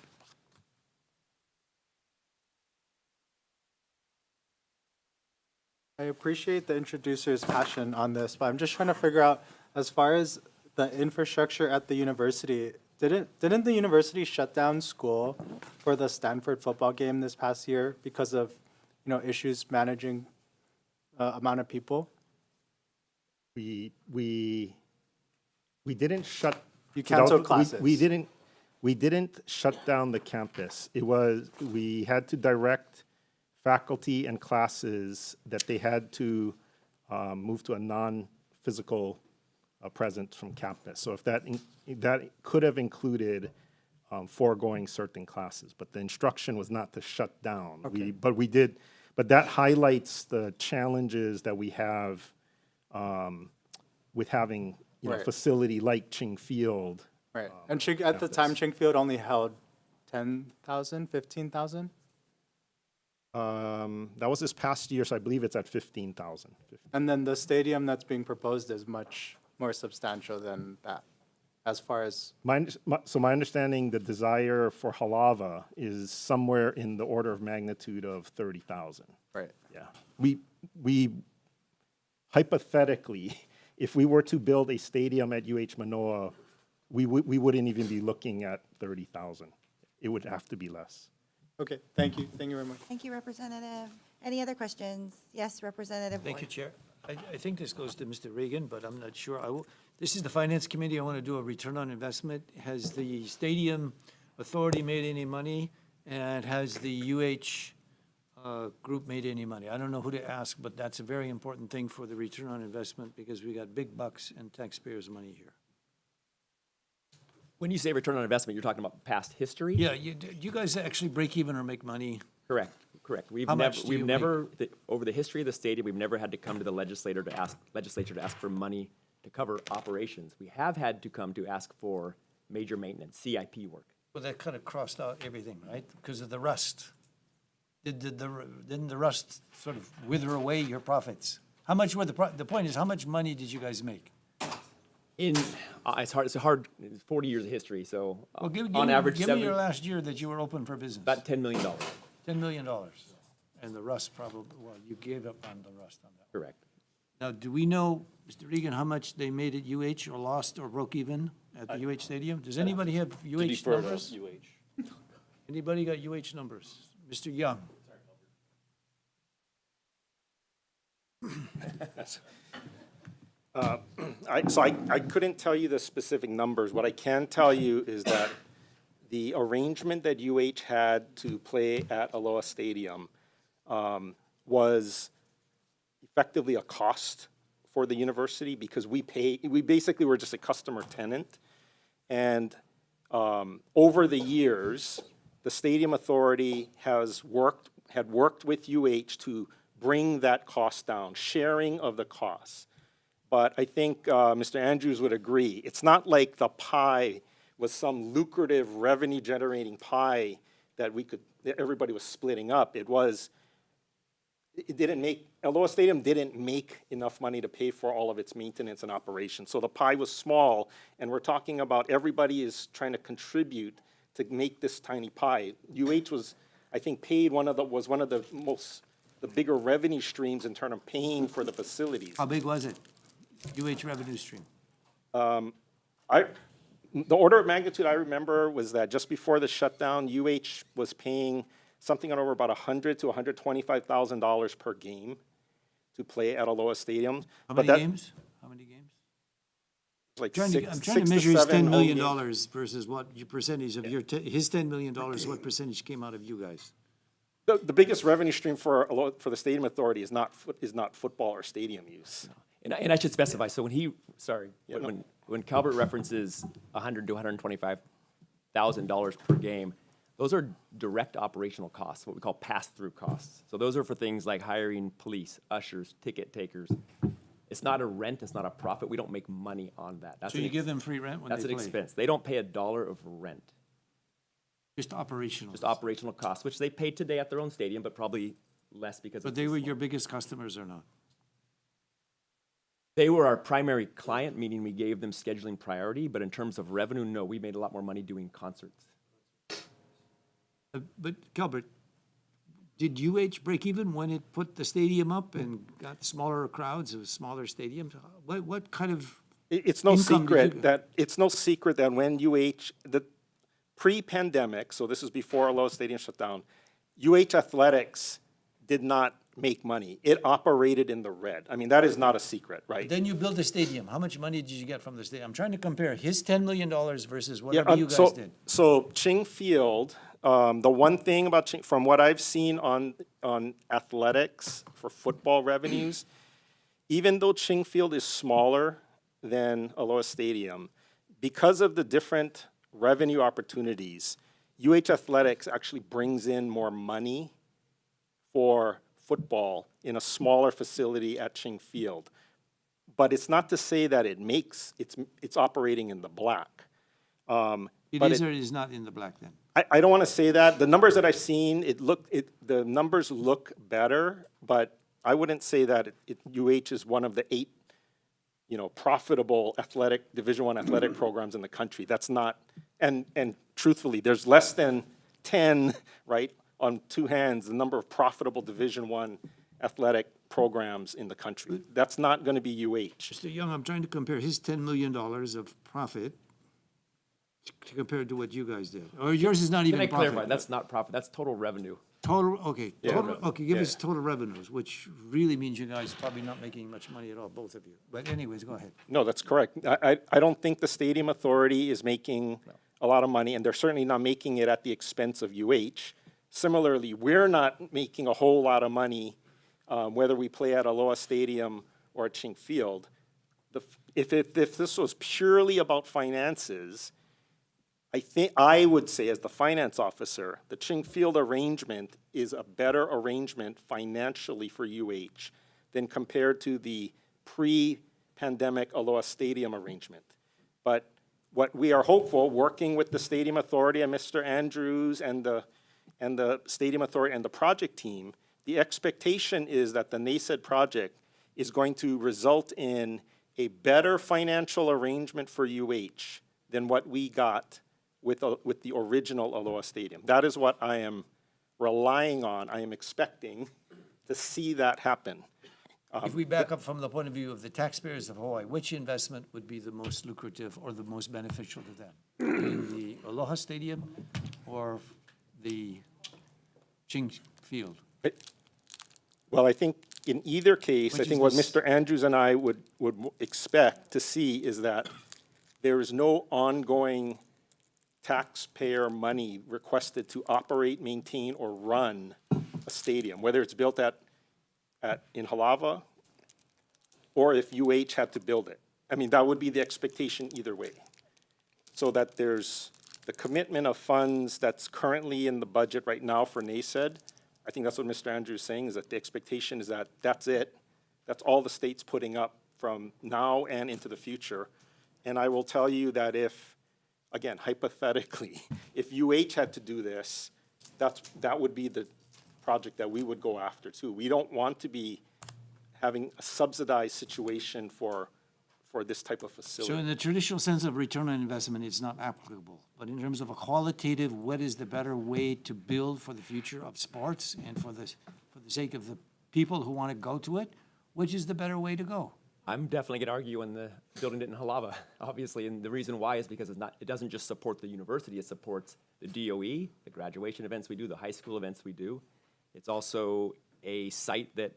I appreciate the introducer's passion on this, but I'm just trying to figure out, as far as the infrastructure at the university, didn't the university shut down school for the Stanford football game this past year because of, you know, issues managing amount of people? We didn't shut. You canceled classes. We didn't shut down the campus. We had to direct faculty and classes that they had to move to a non-physical presence from campus. So if that could have included foregoing certain classes, but the instruction was not to shut down. Okay. But that highlights the challenges that we have with having Right. facility like Ching Field. Right. And at the time, Chingfield only held 10,000, 15,000? That was this past year, so I believe it's at 15,000. And then the stadium that's being proposed is much more substantial than that, as far as... So my understanding, the desire for Halava is somewhere in the order of magnitude of 30,000. Right. Yeah. We hypothetically, if we were to build a stadium at UH Manoa, we wouldn't even be looking at 30,000. It would have to be less. Okay, thank you. Thank you very much. Thank you, Representative. Any other questions? Yes, Representative Thank you, Ward. Chair. I think this goes to Mr. Reagan, but I'm not sure. This is the Finance Committee. I want to do a return on investment. Has the Stadium Authority made any money? And has the UH group made any money? I don't know who to ask, but that's a very important thing for the return on investment because we got big bucks and taxpayers' money here. When you say return on investment, you're talking about past history? Yeah, do you guys actually break even or make money? Correct. How much do you make? Over the history of the stadium, we've never had to come to the legislature to ask for money to cover operations. We have had to come to ask for major maintenance, CIP work. Well, that kind of crossed out everything, right? Because of the rust. Didn't the rust sort of wither away your profits? How much were the point is, how much money did you guys make? It's hard, it's 40 years of history, so Well, on average, give me your last year that you were open for business. about $10 million. $10 million. And the rust probably, well, you gave up on the rust on that. Correct. Now, do we know, Mr. Regan, how much they made at UH or lost or broke even at the UH Stadium? Does anybody have UH numbers? Anybody got UH numbers? Mr. Young? I couldn't tell you the specific numbers. What I can tell you is that the arrangement that UH had to play at Aloha Stadium was effectively a cost for the university because we basically were just a customer tenant. And over the years, the Stadium Authority had worked with UH to bring that cost down, sharing of the costs. But I think Mr. Andrews would agree. It's not like the pie was some lucrative revenue-generating pie that everybody was splitting up. Aloha Stadium didn't make enough money to pay for all of its maintenance and operations. So the pie was small, and we're talking about everybody is trying to contribute to make this tiny pie. UH was, I think, one of the bigger revenue streams in terms of paying for the facilities. How big was it? UH revenue stream? The order of magnitude I remember was that just before the shutdown, UH was paying something on over about $100,000 to $125,000 per game to play at Aloha Stadium. How many games? How many games? Like I'm trying to measure his $10 million versus what your percentage of his $10 million, what percentage came out of you guys? The biggest revenue stream for the Stadium Authority is not football or stadium use. And I should specify, so when Calvert references $100,000 to $125,000 per game, those are direct operational costs, what we call pass-through costs. So those are for things like hiring police, ushers, ticket takers. It's not a rent, it's not a profit. We don't make money on that. So you give them free rent when they play? That's an expense. They don't pay $1 of rent. Just operational? Just operational costs, which they pay today at their own stadium, but probably less because But they were your biggest customers or not? They were our primary client, meaning we gave them scheduling priority, but in terms of revenue, no, we made a lot more money doing concerts. But Calvert, did UH break even when it put the stadium up and got smaller crowds, a smaller stadium? What kind of It's no income did secret that when the pre-pandemic, so this is before Aloha Stadium shut down, UH Athletics did not make money. It operated in the red. I mean, that is not a secret, right? Then you built a stadium. How much money did you get from the stadium? I'm trying to compare his $10 million versus whatever you guys did. So Ching Field, the one thing about from what I've seen on athletics for football revenues, even though Ching Field is smaller than Aloha Stadium, because of the different revenue opportunities, UH Athletics actually brings in more money for football in a smaller facility at Ching Field. But it's not to say that it's operating in the black. It is or it is not in the black then? I don't want to say that. The numbers that I've seen, the numbers look better, but I wouldn't say that UH is one of the 8, profitable Division I athletic programs in the country. That's not, and truthfully, there's less than 10, right, on two hands, the number of profitable Division I athletic programs in the country. That's not going to be UH. Mr. Young, I'm trying to compare his $10 million of profit compared to what you guys did. Or yours is not even Can I profit. clarify? That's not profit, that's total revenue. Okay. Yeah. Give us total revenues, which really means you guys probably not making much money at all, both of you. But anyways, go ahead. No, that's correct. I don't think the Stadium Authority is making a lot of money, and they're certainly not making it at the expense of UH. Similarly, we're not making a whole lot of money whether we play at Aloha Stadium or at Ching Field. If this was purely about finances, I would say as the finance officer, the Ching Field arrangement is a better arrangement financially for UH than compared to the pre-pandemic Aloha Stadium arrangement. But what we are hopeful, working with the Stadium Authority and Mr. Andrews and the Stadium Authority and the project team, the expectation is that the NACED project is going to result in a better financial arrangement for UH than what we got with the original Aloha Stadium. That is what I am relying on. I am expecting to see that happen. If we back up from the point of view of the taxpayers of Hawaii, which investment would be the most lucrative or the most beneficial to them? In the Aloha Stadium or the Ching Field? Well, I think in either case, I Which think is what this- Mr. Andrews and I would expect to see is that there is no ongoing taxpayer money requested to operate, maintain, or run a stadium, whether it's built in Halava or if UH had to build it. I mean, that would be the expectation either way. So that there's the commitment of funds that's currently in the budget right now for NACED. I think that's what Mr. Andrews is saying, is that the expectation is that that's it. That's all the state's putting up from now and into the future. And I will tell you that if, again, hypothetically, if UH had to do this, that would be the project that we would go after too. We don't want to be having a subsidized situation for this type of facility. So in the traditional sense of return on investment, it's not applicable. But in terms of a qualitative, what is the better way to build for the future of sports and for the sake of the people who want to go to it, which is the better way to go? I'm definitely going to argue on the building it in Halava, obviously, and the reason why is because it doesn't just support the university, it supports the DOE, the graduation events we do, the high school events we do. It's also a site that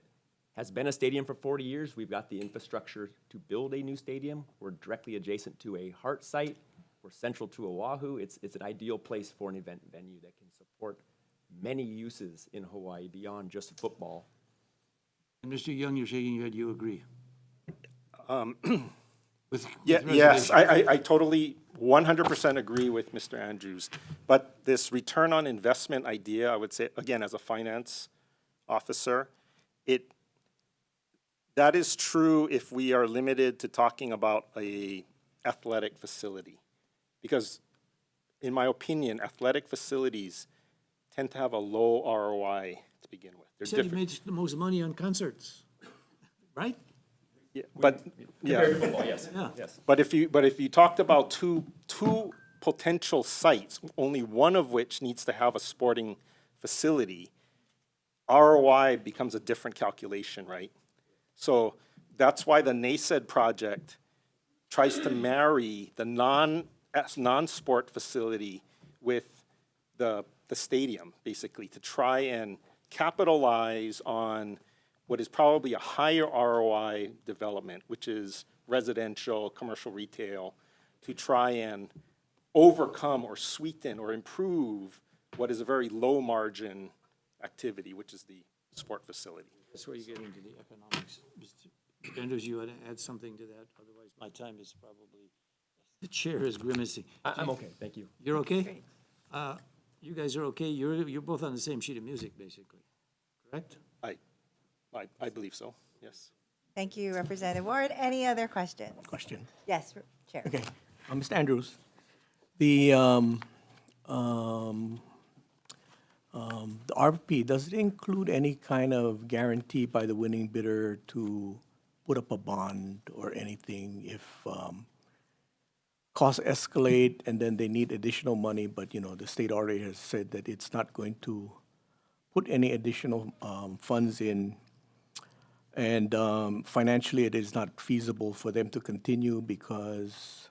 has been a stadium for 40 years. We've got the infrastructure to build a new stadium. We're directly adjacent to a Heart site. We're central to Oahu. It's an ideal place for an event venue that can support many uses in Hawaii beyond just football. And Mr. Young, you're shaking your head, you agree? Yes, I totally 100% agree with Mr. Andrews. But this return on investment idea, I would say, again, as a finance officer, that is true if we are limited to talking about a athletic facility. Because in my opinion, athletic facilities tend to have a low ROI to begin with. You said you made the most money on concerts, right? Yeah, but yeah. Compared to football, yes. Yeah. Yes. But if you talked about two potential sites, only one of which needs to have a sporting facility, ROI becomes a different calculation, right? So that's why the NACED project tries to marry the non-sport facility with the stadium, basically, to try and capitalize on what is probably a higher ROI development, which is residential, commercial retail, to try and overcome or sweeten or improve what is a very low margin activity, which is the sport facility. That's where you get into the economics. Mr. Andrews, you want to add something to that? Otherwise, my time is probably, the chair is grimacing. I'm okay, thank you. You're okay? You guys are okay? You're both on the same sheet of music, basically, correct? I believe so, yes. Thank you, Representative Ward. Any other questions? Question. Yes, Chair. Okay, Mr. Andrews, the RFP, does it include any kind of guarantee by the winning bidder to put up a bond or anything if costs escalate and then they need additional money, but, the state already has said that it's not going to put any additional funds in, and financially it is not feasible for them to continue because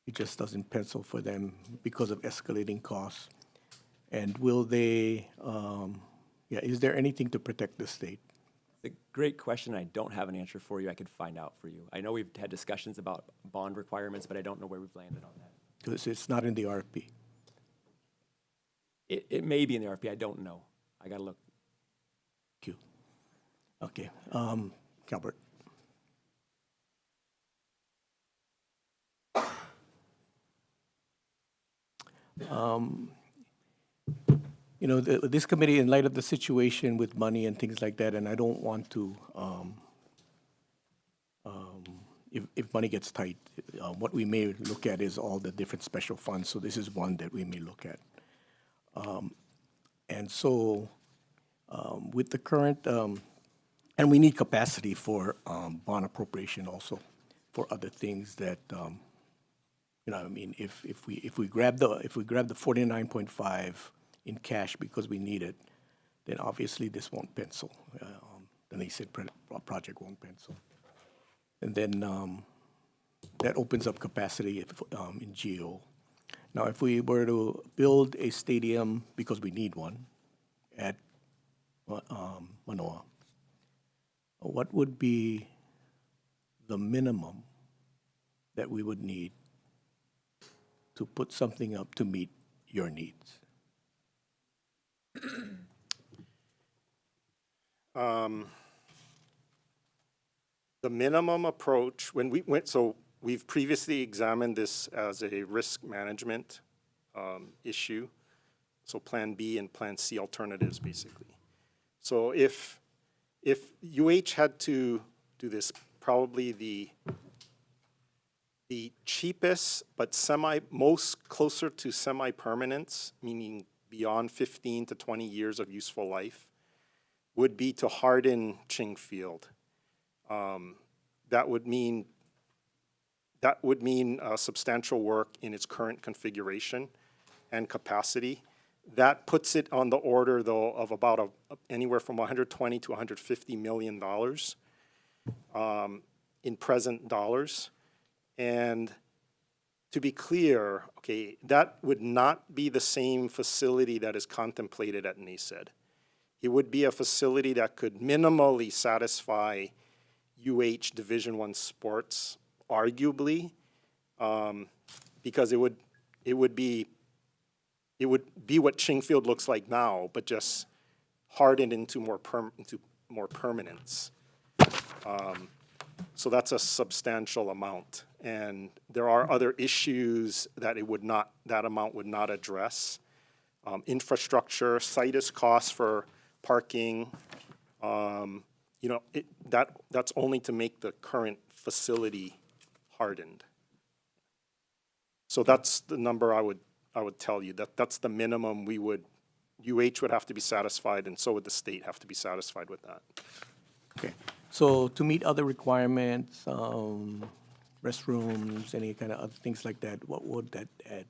it just doesn't pencil for them because of escalating costs. And will they, is there anything to protect the state? It's a great question. I don't have an answer for you. I could find out for you. I know we've had discussions about bond requirements, but I don't know where we've landed on that. Because it's not in the RFP. It may be in the RFP. I don't know. I got to look. Thank you. Okay, Calbert. This committee, in light of the situation with money and things like that, and I don't want to, if money gets tight, what we may look at is all the different special funds, so this is one that we may look at. And so with the current, and we need capacity for bond appropriation also for other things that, you know, I mean, if we grab the 49.5 in cash because we need it, then obviously this won't pencil. The NACED project won't pencil. And then that opens up capacity in GEO. Now, if we were to build a stadium because we need one at Manoa, what would be the minimum that we would need to put something up to meet your needs? The minimum approach, when we went, so we've previously examined this as a risk management issue, so Plan B and Plan C alternatives, basically. So if UH had to do this, probably the cheapest but most closer to semi-permanence, meaning beyond 15 to 20 years of useful life, would be to harden Ching Field. That would mean substantial work in its current configuration and capacity. That puts it on the order, though, of about anywhere from $120 to $150 million in present dollars. And to be clear, okay, that would not be the same facility that is contemplated at NACED. It would be a facility that could minimally satisfy UH Division I sports, arguably, because it would be what Ching Field looks like now, but just hardened into more permanence. So that's a substantial amount, and there are other issues that that amount would not address. Infrastructure, situs costs for parking. You know, that's only to make the current facility hardened. So that's the number I would tell you. That's the minimum UH would have to be satisfied, and so would the state have to be satisfied with that. Okay. So to meet other requirements, restrooms, any kind of other things like that, what would that add?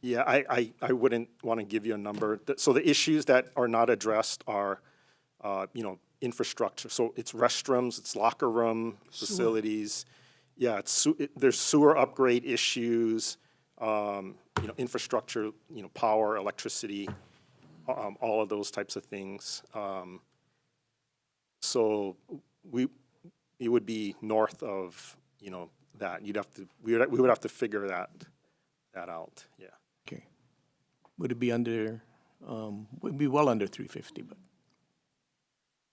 Yeah, I wouldn't want to give you a number. So the issues that are not addressed are, you know, infrastructure. So it's restrooms, it's locker room facilities. Yeah, there's sewer upgrade issues, you know, infrastructure, you know, power, electricity, all of those types of things. So it would be north of, you know, that. We would have to figure that out. Yeah. Okay. Would it be under? Would be well under 350, but.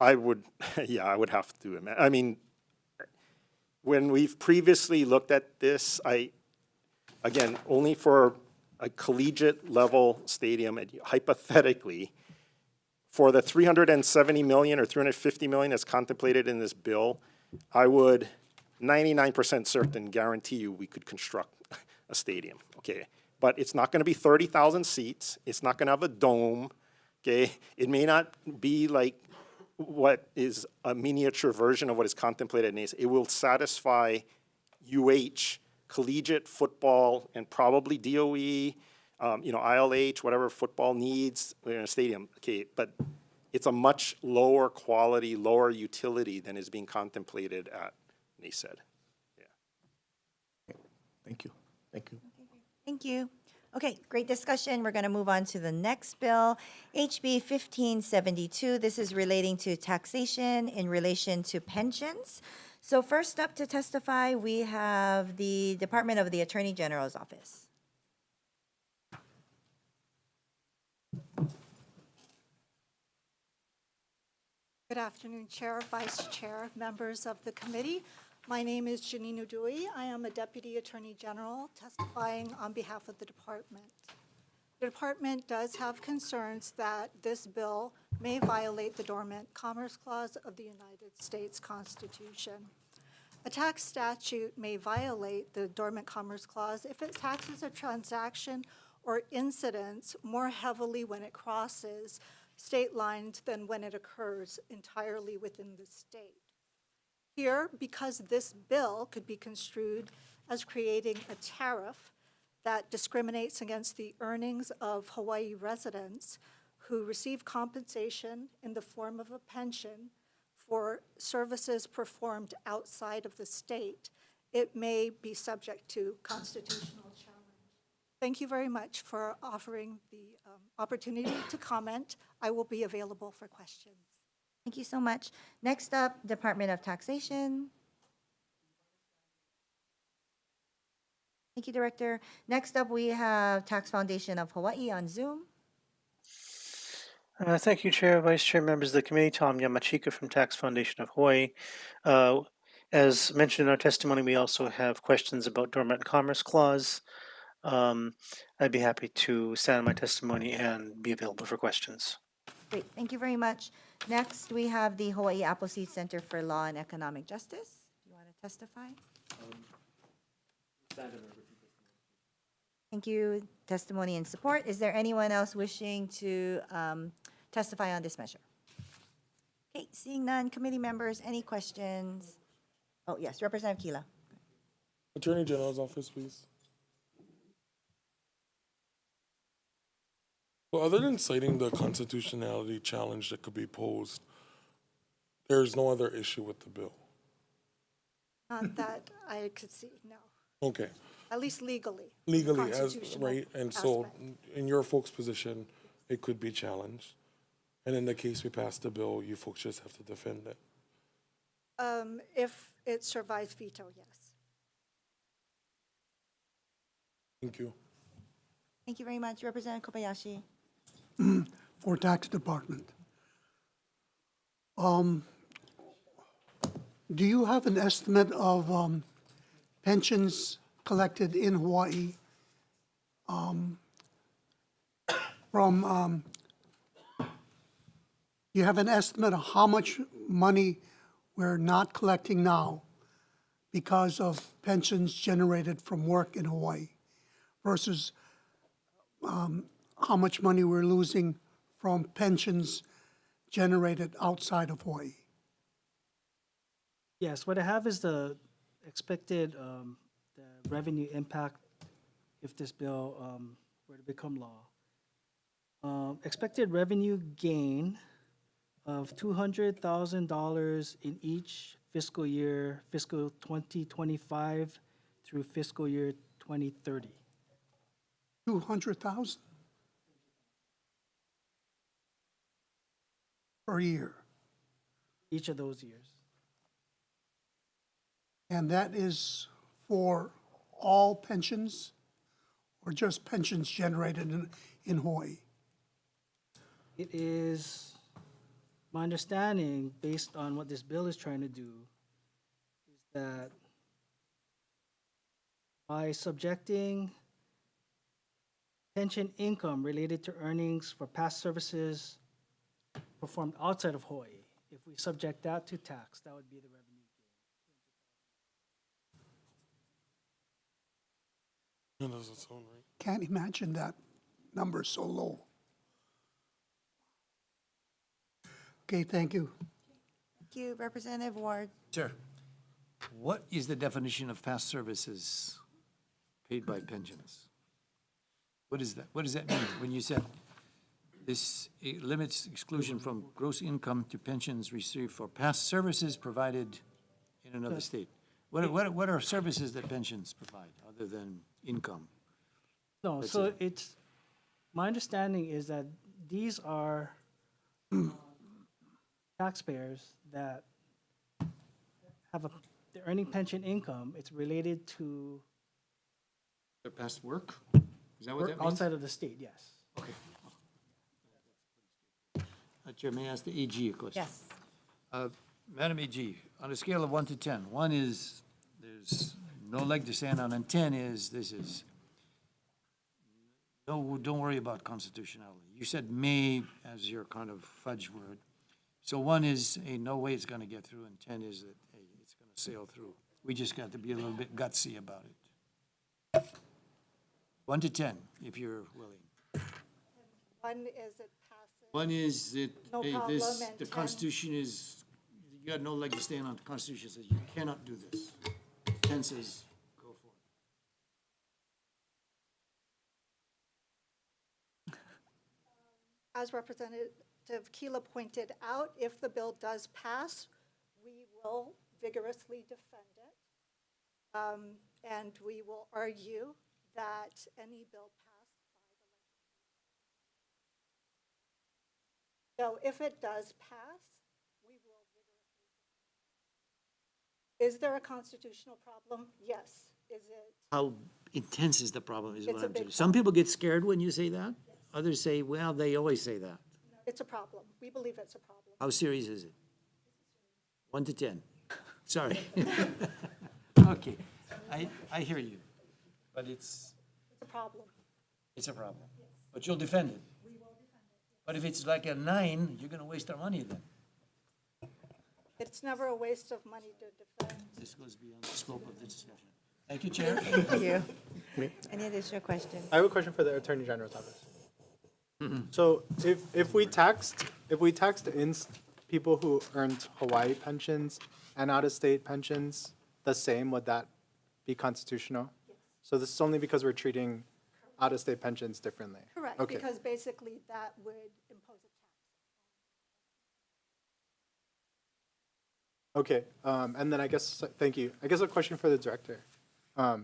I would, yeah, I would have to. I mean, when we've previously looked at this, again, only for a collegiate level stadium, and hypothetically, for the $370 million or $350 million as contemplated in this bill, I would 99% certain guarantee you we could construct a stadium, okay? But it's not gonna be 30,000 seats. It's not gonna have a dome, okay? It may not be like what is a miniature version of what is contemplated in NACED. It will satisfy UH, collegiate football, and probably DOE, you know, ILH, whatever football needs in a stadium. Okay, but it's a much lower quality, lower utility than is being contemplated at NACED. Yeah. Thank you. Thank you. Thank you. Okay, great discussion. We're going to move on to the next bill, HB 1572. This is relating to taxation in relation to pensions. So first up to testify, we have the Department of the Attorney General's Office. Good afternoon, Chair, Vice Chair, members of the committee. My name is Janine Udui. I am a Deputy Attorney General testifying on behalf of the department. The department does have concerns that this bill may violate the Dormant Commerce Clause of the United States Constitution. A tax statute may violate the Dormant Commerce Clause if it taxes a transaction or incidents more heavily when it crosses state lines than when it occurs entirely within the state. Here, because this bill could be construed as creating a tariff that discriminates against the earnings of Hawaii residents who receive compensation in the form of a pension for services performed outside of the state, it may be subject to constitutional challenge. Thank you very much for offering the opportunity to comment. I will be available for questions. Thank you so much. Next up, Department of Taxation. Thank you, Director. Next up, we have Tax Foundation of Hawaii on Zoom. Thank you, Chair, Vice Chair, members of the committee. Tom Yamachika from Tax Foundation of Hawaii. As mentioned in our testimony, we also have questions about Dormant Commerce Clause. I'd be happy to stand on my testimony and be available for questions. Great, thank you very much. Next, we have the Hawaii Appleseed Center for Law and Economic Justice. Do you want to testify? Thank you. Testimony and support. Is there anyone else wishing to testify on this measure? Okay, seeing none. Committee members, any questions? Oh, yes, Representative Kila. Attorney General's office, please. Well, other than citing the constitutionality challenge that could be posed, there's no other issue with the bill. Not that I could see, no. Okay. At least legally. Legally, as Constitutional right, and so aspect. in your folks' position, it could be challenged. And in the case we pass the bill, you folks just have to defend it. If it survives veto, yes. Thank you. Thank you very much. Representative Kobayashi. For Tax Department. Do you have an estimate of pensions collected in Hawaii you have an estimate of how much money we're not collecting now because of pensions generated from work in Hawaii versus how much money we're losing from pensions generated outside of Hawaii? Yes, what I have is the expected the revenue impact if this bill were to become law. Expected revenue gain of $200,000 in each fiscal year, fiscal 2025 through fiscal year 2030. 200,000 per year. Each of those years. And that is for all pensions or just pensions generated in Hawaii? It is my understanding, based on what this bill is trying to do, is that by subjecting pension income related to earnings for past services performed outside of Hawaii, if we subject that to tax, that would be the revenue gain. That doesn't sound right. Can't imagine that number so low. Okay, thank you. Thank you. Representative Ward. Sir, what is the definition of past services paid by pensions? What is that? What does that mean when you said this limits exclusion from gross income to pensions received for past services provided in another state? What are services that pensions provide other than income? No, That's so it. it's, my understanding is that these are taxpayers that have they're earning pension income. It's related to Their past work? Is that what work that means? outside of the state, yes. Okay. Chair, may I ask the AG a question? Yes. Madam AG, on a scale of 1 to 10, 1 is there's no leg to stand on, and 10 is this is no, don't worry about constitutionality. You said may as your kind of fudge word. So 1 is, hey, no way it's going to get through, and 10 is that, hey, it's going to sail through. We just got to be a little bit gutsy about it. 1 to 10, if you're willing. 1 is it passes. 1 is that, No hey, problem, this, and the 10. Constitution is, you got no leg to stand on. The Constitution says you cannot do this. 10 says, go for it. As Representative Keela pointed out, if the bill does pass, we will vigorously defend it. And we will argue that any bill passed by the legislature. So if it does pass, we will vigorously defend it. Is there a constitutional problem? Yes. Is it? How intense is the problem is It's what a I'm big saying. Some people get scared when you say that. Others say, well, they always say that. It's a problem. We believe it's a problem. How serious is it? 1 to 10. Sorry. Okay, I hear you, but it's It's a problem. a problem. But you'll defend it. We will defend it. But if it's like a 9, you're gonna waste our money then. It's never a waste of money to defend. This goes beyond the scope of the discussion. Thank you, Chair. Thank you. Any additional questions? I have a question for the Attorney General's office. So if we taxed in people who earned Hawaii pensions and out-of-state pensions the same, would that be constitutional? So this is only because we're treating out-of-state pensions differently? Correct, Okay. because basically that would impose a tax. Okay, and then I guess, thank you. I guess a question for the director. I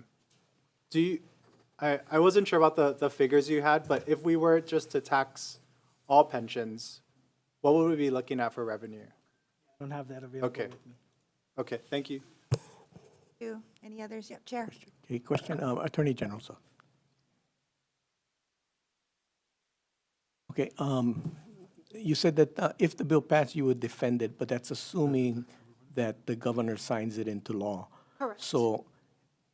wasn't sure about the figures you had, but if we were just to tax all pensions, what would we be looking at for revenue? I don't have that available Okay. with me. Okay, thank you. You. Any others? Yep, Chair. Okay, question, Attorney General, sir. Okay, you said that if the bill passed, you would defend it, but that's assuming that the governor signs it into law. Correct. So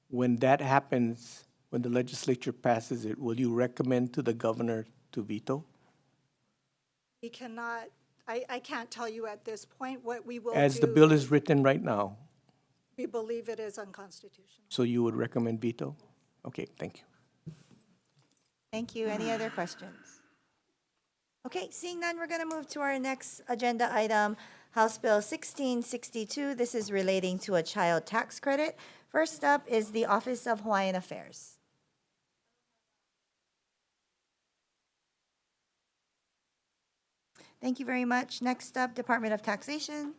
when that happens, when the legislature passes it, will you recommend to the governor to veto? We cannot, I can't tell you at this point what we will do. As the bill is written right now, We believe it is unconstitutional. so you would recommend veto? Okay, thank you. Thank you. Any other questions? Okay, seeing none, we're going to move to our next agenda item, House Bill 1662. This is relating to a child tax credit. First up is the Office of Hawaiian Affairs. Thank you very much. Next up, Department of Taxation.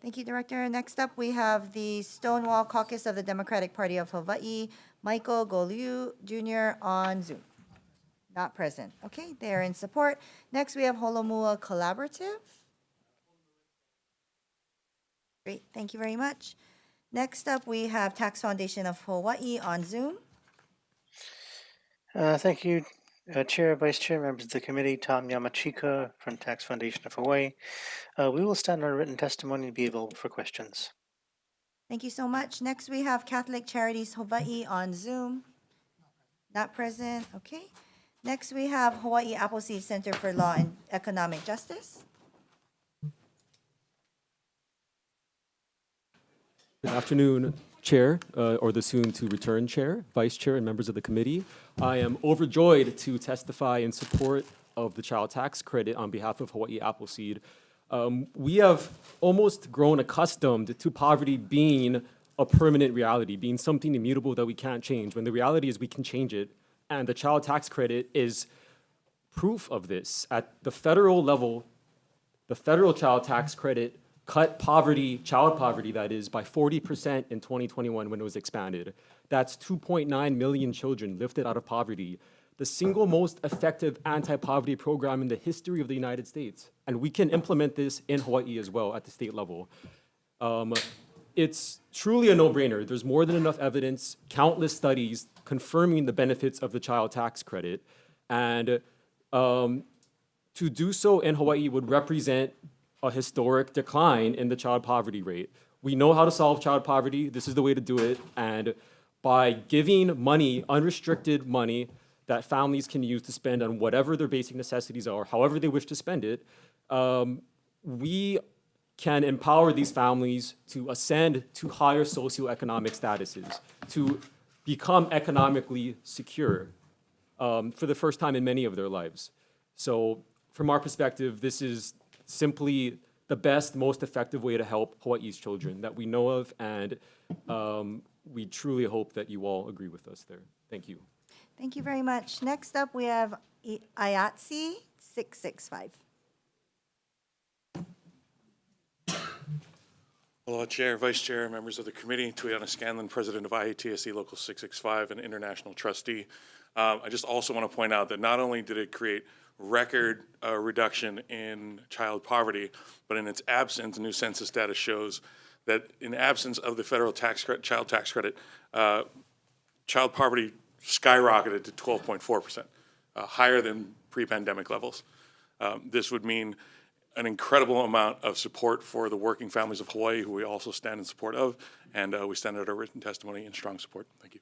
Thank you, Director. Next up, we have the Stonewall Caucus of the Democratic Party of Hawaii, Michael Goliu Jr. on Zoom. Not present. Okay, they are in support. Next, we have Holomua Collaborative. Great, thank you very much. Next up, we have Tax Foundation of Hawaii on Zoom. Thank you, Chair, Vice Chair, members of the committee, Tom Yamachika from Tax Foundation of Hawaii. We will stand on written testimony and be available for questions. Thank you so much. Next, we have Catholic Charities Hawaii on Zoom. Not present, okay. Next, we have Hawaii Appleseed Center for Law and Economic Justice. Good afternoon, Chair, or the soon-to-return Chair, Vice Chair, and members of the committee. I am overjoyed to testify in support of the child tax credit on behalf of Hawaii Appleseed. We have almost grown accustomed to poverty being a permanent reality, being something immutable that we can't change, when the reality is we can change it. And the child tax credit is proof of this. At the federal level, the federal child tax credit cut poverty, child poverty that is, by 40% in 2021 when it was expanded. That's 2.9 million children lifted out of poverty. The single most effective anti-poverty program in the history of the United States. And we can implement this in Hawaii as well at the state level. It's truly a no-brainer. There's more than enough evidence, countless studies confirming the benefits of the child tax credit. And to do so in Hawaii would represent a historic decline in the child poverty rate. We know how to solve child poverty. This is the way to do it. And by giving money, unrestricted money, that families can use to spend on whatever their basic necessities are, however they wish to spend it, we can empower these families to ascend to higher socioeconomic statuses, to become economically secure for the first time in many of their lives. So from our perspective, this is simply the best, most effective way to help Hawaii's children that we know of, and we truly hope that you all agree with us there. Thank you. Thank you very much. Next up, we have IATSE 665. Hello, Chair, Vice Chair, members of the committee. Tuyana Scanlon, President of IATSE Local 665 and International Trustee. I just also want to point out that not only did it create record reduction in child poverty, but in its absence, new census data shows that in absence of the federal child tax credit, child poverty skyrocketed to 12.4%, higher than pre-pandemic levels. This would mean an incredible amount of support for the working families of Hawaii, who we also stand in support of, and we stand at our written testimony in strong support. Thank you.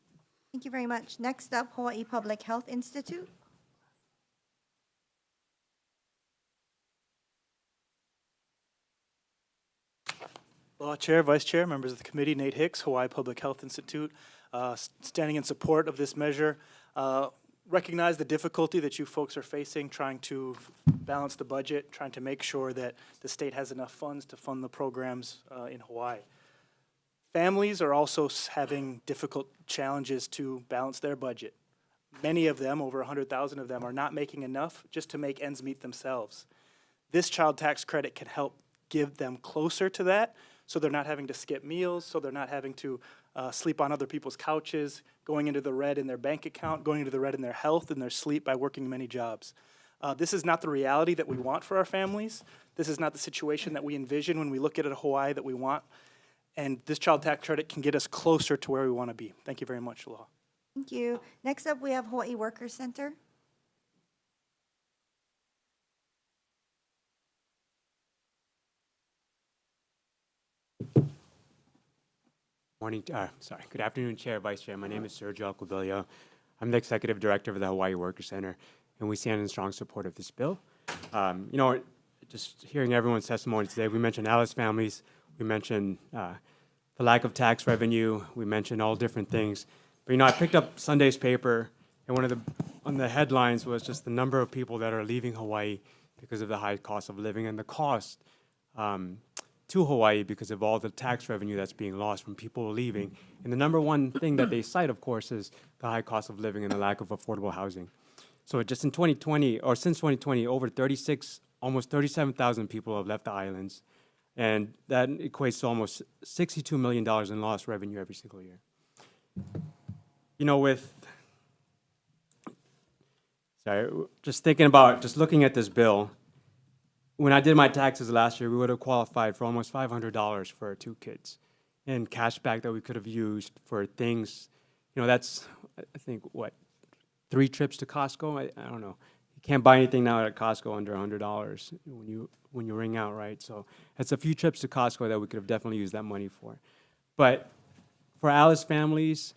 Thank you very much. Next up, Hawaii Public Health Institute. Law Chair, Vice Chair, members of the committee, Nate Hicks, Hawaii Public Health Institute, standing in support of this measure. Recognize the difficulty that you folks are facing trying to balance the budget, trying to make sure that the state has enough funds to fund the programs in Hawaii. Families are also having difficult challenges to balance their budget. Many of them, over 100,000 of them, are not making enough just to make ends meet themselves. This child tax credit can help give them closer to that, so they're not having to skip meals, so they're not having to sleep on other people's couches, going into the red in their bank account, going into the red in their health and their sleep by working many jobs. This is not the reality that we want for our families. This is not the situation that we envision when we look at a Hawaii that we want. And this child tax credit can get us closer to where we want to be. Thank you very much, Law. Thank you. Next up, we have Hawaii Workers Center. Good afternoon, Chair, Vice Chair. My name is Sergio Alcobillo. I'm the Executive Director of the Hawaii Workers Center, and we stand in strong support of this bill. Just hearing everyone's testimony today, we mentioned Alice families, we mentioned the lack of tax revenue, we mentioned all different things. But, I picked up Sunday's paper, and on the headlines was just the number of people that are leaving Hawaii because of the high cost of living and the cost to Hawaii because of all the tax revenue that's being lost from people leaving. And the number one thing that they cite, of course, is the high cost of living and the lack of affordable housing. So just in 2020, or since 2020, almost 37,000 people have left the islands. And that equates to almost $62 million in lost revenue every single year. Just looking at this bill, when I did my taxes last year, we would have qualified for almost $500 for our 2 kids and cash back that we could have used for things. That's, I think, 3 trips to Costco? I don't know. You can't buy anything now at Costco under $100 when you ring out, right? So it's a few trips to Costco that we could have definitely used that money for. But for Alice families,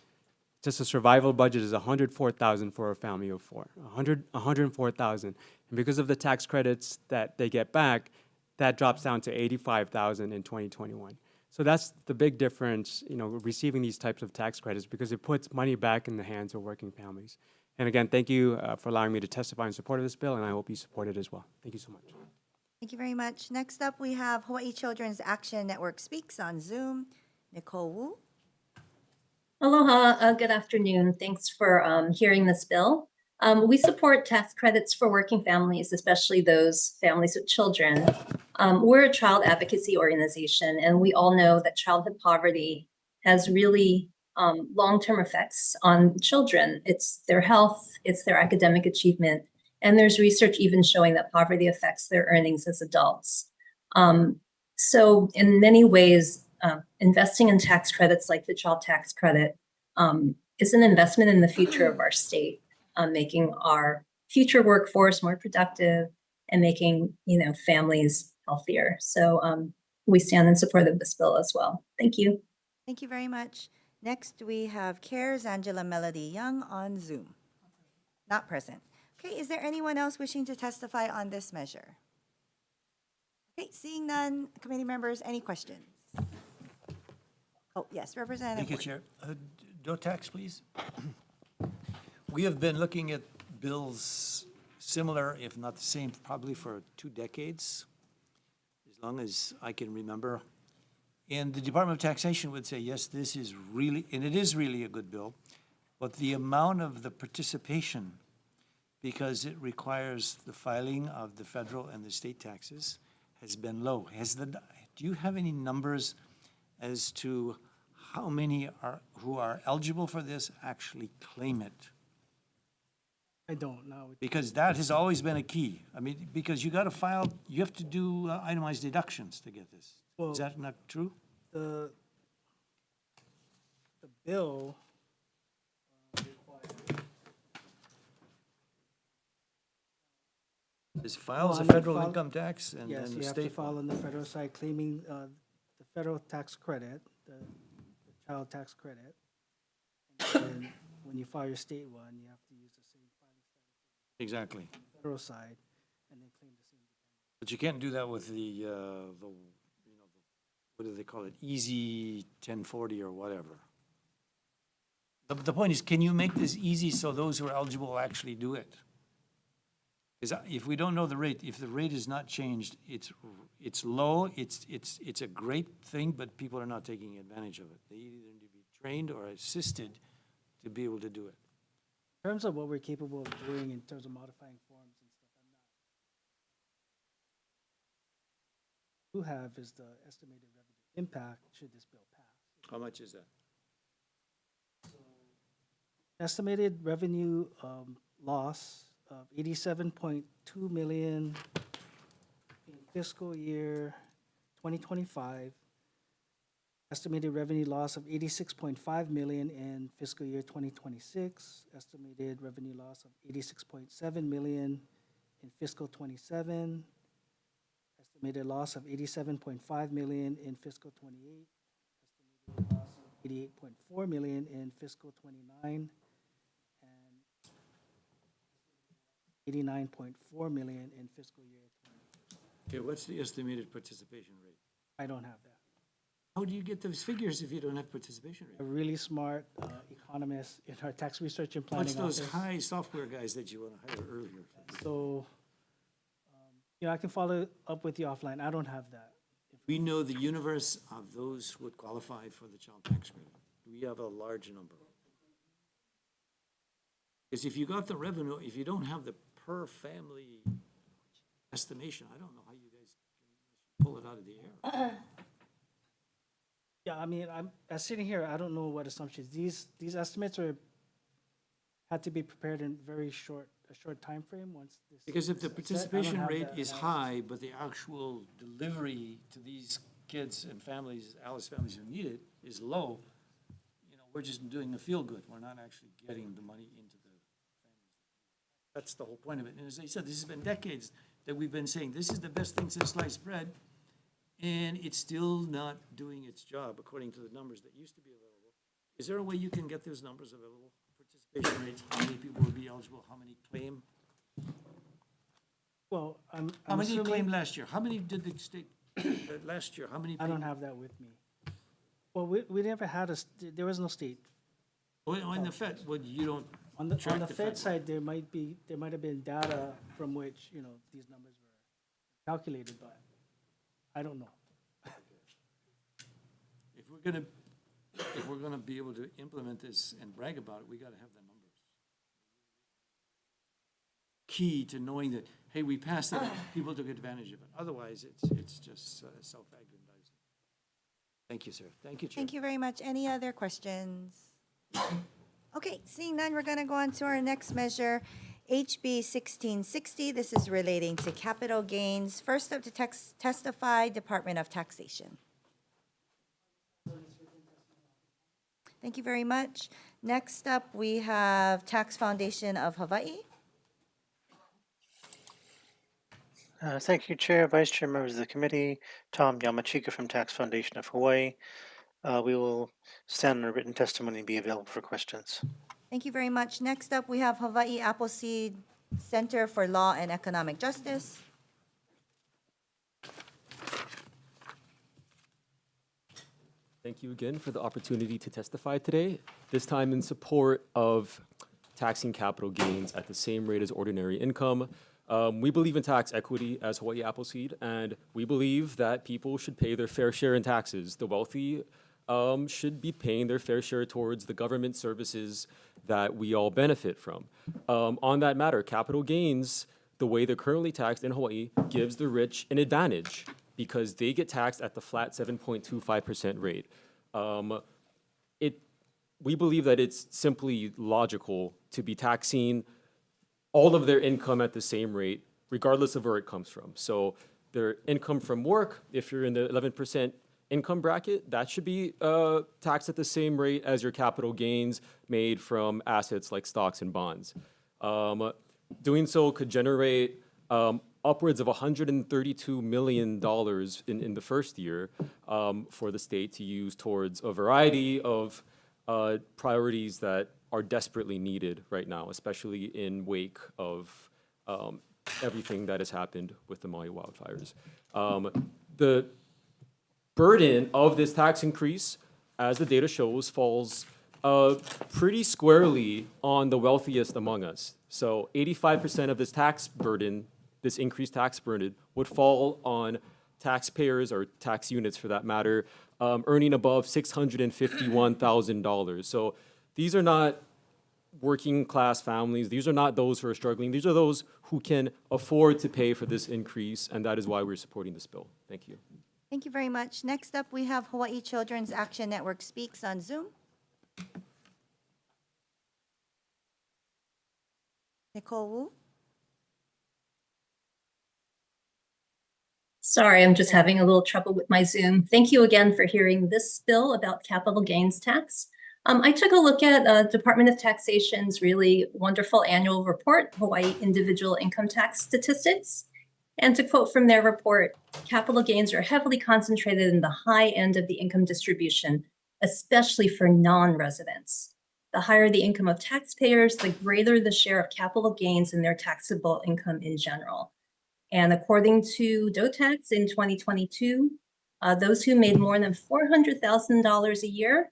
just a survival budget is $104,000 for a family of 4. $104,000. And because of the tax credits that they get back, that drops down to $85,000 in 2021. So that's the big difference, receiving these types of tax credits, because it puts money back in the hands of working families. And again, thank you for allowing me to testify in support of this bill, and I hope you support it as well. Thank you so much. Thank you very much. Next up, we have Hawaii Children's Action Network Speaks on Zoom. Nicole Wu. Aloha, good afternoon. Thanks for hearing this bill. We support tax credits for working families, especially those families with children. We're a child advocacy organization, and we all know that childhood poverty has really long-term effects on children. It's their health, it's their academic achievement, and there's research even showing that poverty affects their earnings as adults. So in many ways, investing in tax credits like the child tax credit is an investment in the future of our state, making our future workforce more productive and making families healthier. So we stand in support of this bill as well. Thank you. Thank you very much. Next, we have CARE's Angela Melody Young on Zoom. Not present. Okay, is there anyone else wishing to testify on this measure? Okay, seeing none, committee members, any questions? Oh, yes, Representative Thank you, Ward. Chair. No tax, please. We have been looking at bills similar, if not the same, probably for 2 decades, as long as I can remember. And the Department of Taxation would say, yes, this is really, and it is really a good bill, but the amount of the participation, because it requires the filing of the federal and the state taxes, has been low. Do you have any numbers as to how many who are eligible for this actually claim it? I don't know. Because that has always been a key. I mean, because you got to file, you have to do itemized deductions to get this. Well, Is that not true? The bill This files a Well, I federal file- income tax and yes, then you the have to state file one. on the federal side claiming the federal tax credit, the child tax credit. And then when you file your state one, you have to use the same filing status Exactly. on the federal side and then claim the same. But you can't do that with what do they call it? Easy 1040 or whatever. The point is, can you make this easy so those who are eligible will actually do it? Because if we don't know the rate, if the rate is not changed, it's low, it's a great thing, but people are not taking advantage of it. They either need to be trained or assisted to be able to do it. In terms of what we're capable of doing in terms of modifying forms and stuff, I'm not. What we have is the estimated revenue impact should this bill pass. How much is that? Estimated revenue loss of 87.2 million in fiscal year 2025. Estimated revenue loss of 86.5 million in fiscal year 2026. Estimated revenue loss of 86.7 million in fiscal 27. Estimated loss of 87.5 million in fiscal 28. Estimated loss of 88.4 million in fiscal 29. 89.4 million in fiscal year 20. Okay, what's the estimated participation rate? I don't have that. How do you get those figures if you don't have participation A rate? really smart economist in our tax research and planning What's those office. high software guys that you want to hire earlier? So, I can follow up with you offline. I don't have that. We know the universe of those who would qualify for the child tax credit. We have a large number. Because if you got the revenue, if you don't have the per family estimation, I don't know how you guys can pull it out of the air. Yeah, I mean, I'm sitting here, I don't know what assumptions. These estimates had to be prepared in a short time frame. Once this. Because if the this is set. I don't participation have rate that is analysis. high, but the actual delivery to these kids and families, Alice families who need it, is low, we're just doing a feel-good. We're not actually getting the money into the families. That's the whole point of it. And as I said, this has been decades that we've been saying, this is the best thing since sliced bread, and it's still not doing its job according to the numbers that used to be available. Is there a way you can get those numbers available? Participation rates, how many people will be eligible, how many claim? Well, I'm How many assuming- claimed last year? How many did the state, last year, how many? I don't people- have that with me. Well, we never had there was no state. Oh, in the Fed, well, you don't On the track the Fed Fed. side, there might have been data from which, these numbers were calculated, but I don't know. If we're gonna be able to implement this and brag about it, we gotta have the numbers. Key to knowing that, hey, we passed it, people took advantage of it. Otherwise, it's just self-aggrandizing. Thank you, sir. Thank you, Chair. Thank you very much. Any other questions? Okay, seeing none, we're going to go on to our next measure, HB 1660. This is relating to capital gains. First up to testify, Department of Taxation. Thank you very much. Next up, we have Tax Foundation of Hawaii. Thank you, Chair, Vice Chair, members of the committee. Tom Yamachika from Tax Foundation of Hawaii. We will stand on a written testimony and be available for questions. Thank you very much. Next up, we have Hawaii Appleseed Center for Law and Economic Justice. Thank you again for the opportunity to testify today, this time in support of taxing capital gains at the same rate as ordinary income. We believe in tax equity as Hawaii Appleseed, and we believe that people should pay their fair share in taxes. The wealthy should be paying their fair share towards the government services that we all benefit from. On that matter, capital gains, the way they're currently taxed in Hawaii, gives the rich an advantage because they get taxed at the flat 7.25% rate. We believe that it's simply logical to be taxing all of their income at the same rate, regardless of where it comes from. So their income from work, if you're in the 11% income bracket, that should be taxed at the same rate as your capital gains made from assets like stocks and bonds. Doing so could generate upwards of $132 million in the first year for the state to use towards a variety of priorities that are desperately needed right now, especially in wake of everything that has happened with the Maui wildfires. The burden of this tax increase, as the data shows, falls pretty squarely on the wealthiest among us. So 85% of this tax burden, this increased tax burden, would fall on taxpayers or tax units for that matter, earning above $651,000. So these are not working class families. These are not those who are struggling. These are those who can afford to pay for this increase, and that is why we're supporting this bill. Thank you. Thank you very much. Next up, we have Hawaii Children's Action Network Speaks on Zoom. Nicole Wu. Sorry, I'm just having a little trouble with my Zoom. Thank you again for hearing this bill about capital gains tax. I took a look at Department of Taxation's really wonderful annual report, Hawaii Individual Income Tax Statistics. And to quote from their report, capital gains are heavily concentrated in the high end of the income distribution, especially for non-residents. The higher the income of taxpayers, the greater the share of capital gains in their taxable income in general. And according to DOTAX in 2022, those who made more than $400,000 a year,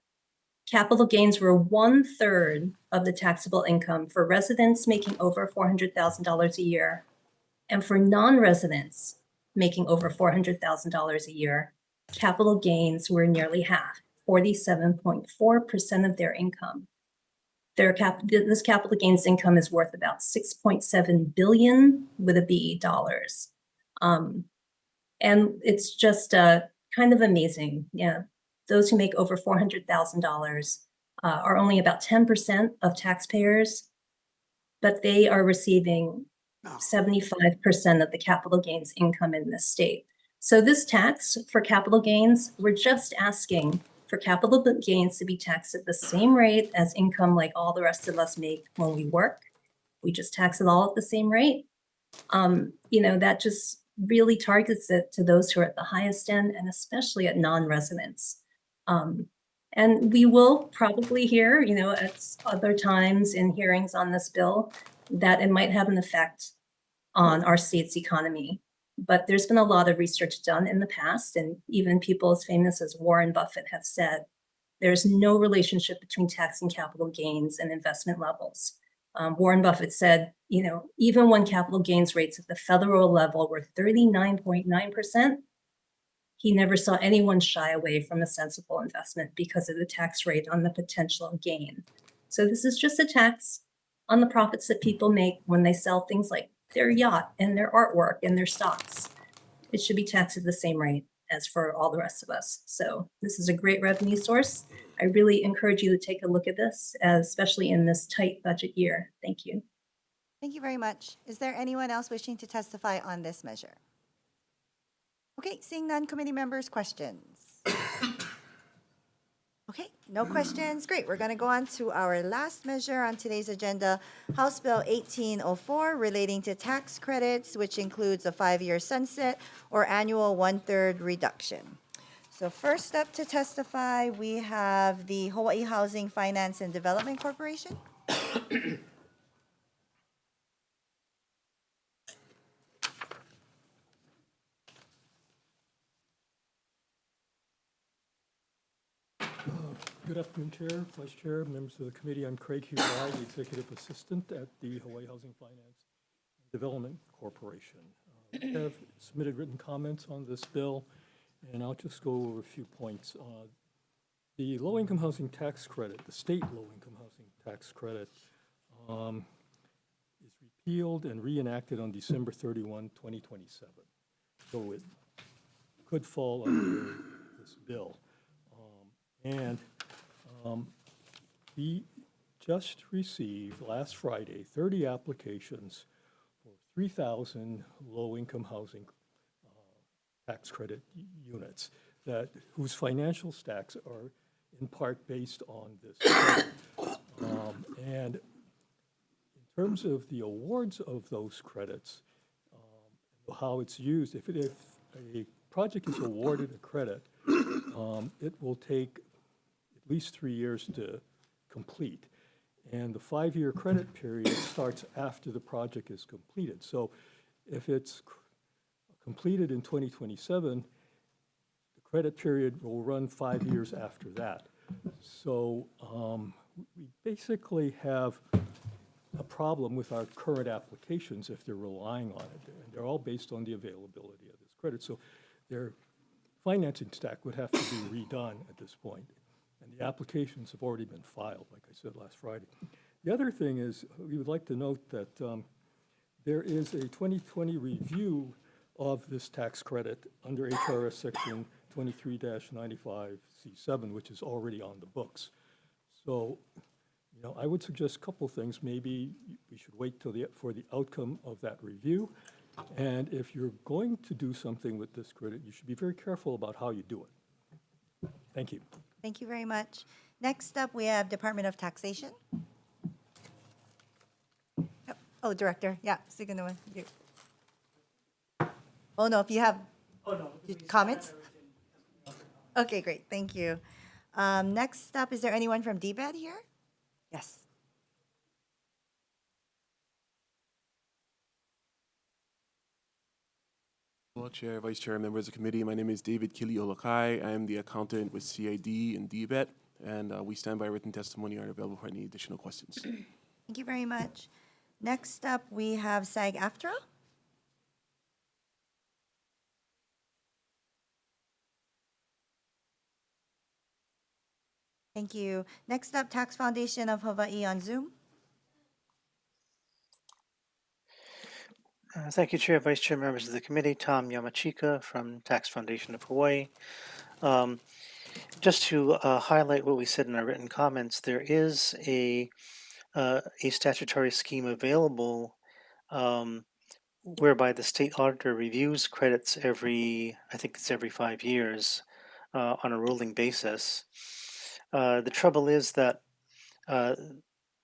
capital gains were 1/3 of the taxable income for residents making over $400,000 a year. And for non-residents making over $400,000 a year, capital gains were nearly half, 47.4% of their income. This capital gains income is worth about $6.7 billion with a B dollars. And it's just kind of amazing. Yeah, those who make over $400,000 are only about 10% of taxpayers, but they are receiving 75% of the capital gains income in this state. So this tax for capital gains, we're just asking for capital gains to be taxed at the same rate as income like all the rest of us make when we work. We just tax it all at the same rate. That just really targets it to those who are at the highest end and especially at non-residents. And we will probably hear, at other times in hearings on this bill, that it might have an effect on our state's economy. But there's been a lot of research done in the past, and even people as famous as Warren Buffett have said, there's no relationship between taxing capital gains and investment levels. Warren Buffett said, even when capital gains rates at the federal level were 39.9%, he never saw anyone shy away from a sensible investment because of the tax rate on the potential gain. So this is just a tax on the profits that people make when they sell things like their yacht and their artwork and their stocks. It should be taxed at the same rate as for all the rest of us. So this is a great revenue source. I really encourage you to take a look at this, especially in this tight budget year. Thank you. Thank you very much. Is there anyone else wishing to testify on this measure? Okay, seeing none, committee members, questions? Okay, no questions. Great. We're going to go on to our last measure on today's agenda, House Bill 1804, relating to tax credits, which includes a 5-year sunset or annual 1/3 reduction. So first up to testify, we have the Hawaii Housing Finance and Development Corporation. Good afternoon, Chair, Vice Chair, members of the committee. I'm Craig Huey, the Executive Assistant at the Hawaii Housing Finance and Development Corporation. We have submitted written comments on this bill, and I'll just go over a few points. The low-income housing tax credit, the state low-income housing tax credit, is repealed and reenacted on December 31, 2027. So it could fall under this bill. We just received last Friday 30 applications for 3,000 low-income housing tax credit units whose financial stacks are in part based on this credit. And in terms of the awards of those credits, how it's used, if a project is awarded a credit, it will take at least 3 years to complete. And the 5-year credit period starts after the project is completed. So if it's completed in 2027, the credit period will run 5 years after that. So we basically have a problem with our current applications if they're relying on it. And they're all based on the availability of this credit. So their financing stack would have to be redone at this point. And the applications have already been filed, like I said last Friday. The other thing is, we would like to note that there is a 2020 review of this tax credit under HRS Section 23-95C7, which is already on the books. So, I would suggest a couple things. Maybe we should wait for the outcome of that review. And if you're going to do something with this credit, you should be very careful about how you do it. Thank you. Thank you very much. Next up, we have Department of Taxation. Oh, Director, yeah, Sugunuma. Oh, no, if you have comments? Okay, great, thank you. Next up, is there anyone from DBED here? Yes. Hello, Chair, Vice Chair, members of the committee. My name is David Kiliolokai. I am the accountant with CID and DBET, and we stand by written testimony and are available for any additional questions. Thank you very much. Next up, we have SAG-AFTRA. Thank you. Next up, Tax Foundation of Hawaii on Zoom. Thank you, Chair, Vice Chair, members of the committee. Tom Yamachika from Tax Foundation of Hawaii. Just to highlight what we said in our written comments, there is a statutory scheme available whereby the state auditor reviews credits every 5 years on a rolling basis. The trouble is that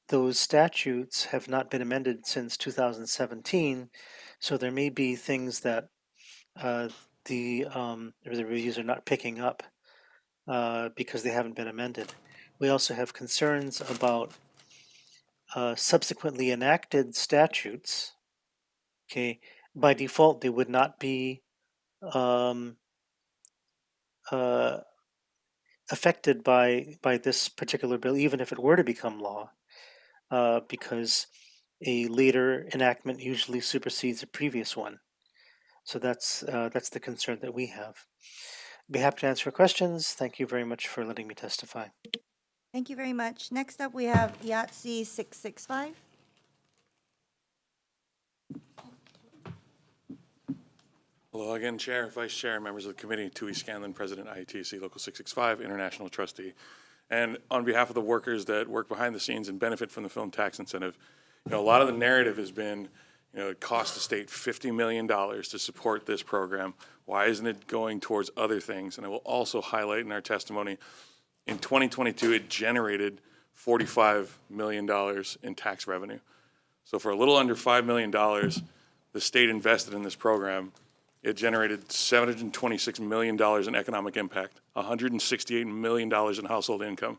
those statutes have not been amended since 2017, so there may be things that the reviews are not picking up because they haven't been amended. We also have concerns about subsequently enacted statutes. Okay, by default, they would not be affected by this particular bill, even if it were to become law, because a later enactment usually supersedes a previous one. So that's the concern that we have. Be happy to answer questions. Thank you very much for letting me testify. Thank you very much. Next up, we have IATSE 665. Hello again, Chair, Vice Chair, members of the committee. Tui Scanlon, President, IATSE Local 665, International Trustee. And on behalf of the workers that work behind the scenes and benefit from the film tax incentive, a lot of the narrative has been, it cost the state $50 million to support this program. Why isn't it going towards other things? And I will also highlight in our testimony, in 2022, it generated $45 million in tax revenue. So for a little under $5 million, the state invested in this program. It generated $726 million in economic impact, $168 million in household income.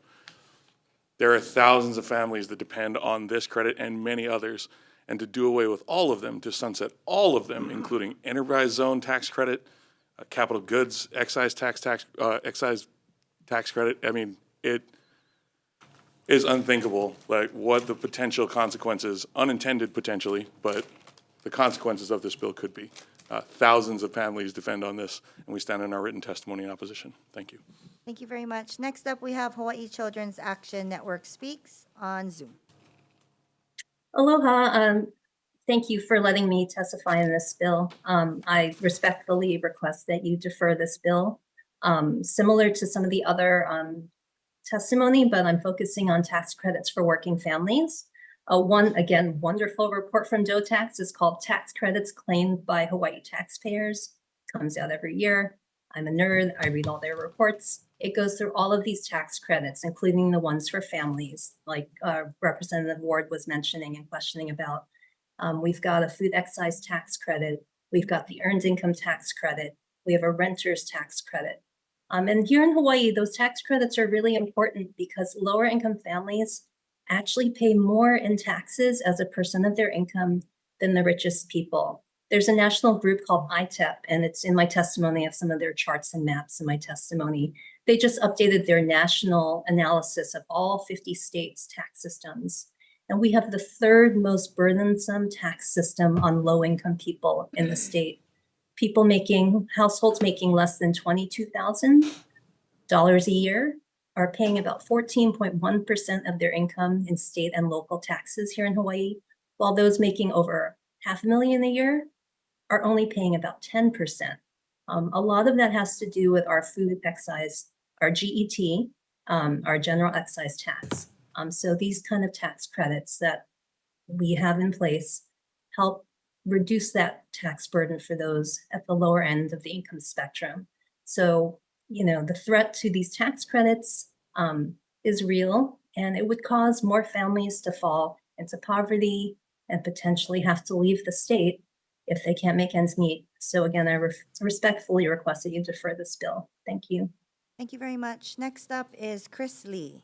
There are thousands of families that depend on this credit and many others, and to do away with all of them, to sunset all of them, including enterprise zone tax credit, capital goods excise tax credit. I mean, is unthinkable, like what the potential consequences, unintended potentially, but the consequences of this bill could be. Thousands of families defend on this, and we stand in our written testimony in opposition. Thank you. Thank you very much. Next up, we have Hawaii Children's Action Network Speaks on Zoom. Aloha. Thank you for letting me testify in this bill. I respectfully request that you defer this bill. Similar to some of the other testimony, but I'm focusing on tax credits for working families. One, again, wonderful report from DOTAX is called Tax Credits Claimed by Hawaii Taxpayers. Comes out every year. I'm a nerd. I read all their reports. It goes through all of these tax credits, including the ones for families, like Representative Ward was mentioning and questioning about. We've got a food excise tax credit. We've got the earned income tax credit. We have a renter's tax credit. And here in Hawaii, those tax credits are really important because lower income families actually pay more in taxes as a percent of their income than the richest people. There's a national group called ITEP, and it's in my testimony of some of their charts and maps in my testimony. They just updated their national analysis of all 50 states' tax systems. And we have the third most burdensome tax system on low-income people in the state. Households making less than $22,000 a year are paying about 14.1% of their income in state and local taxes here in Hawaii, while those making over $500,000 a year are only paying about 10%. A lot of that has to do with our food excise, our GET, our general excise tax. So these kind of tax credits that we have in place help reduce that tax burden for those at the lower end of the income spectrum. So, the threat to these tax credits is real, and it would cause more families to fall into poverty and potentially have to leave the state if they can't make ends meet. So again, I respectfully request that you defer this bill. Thank you. Thank you very much. Next up is Chris Lee.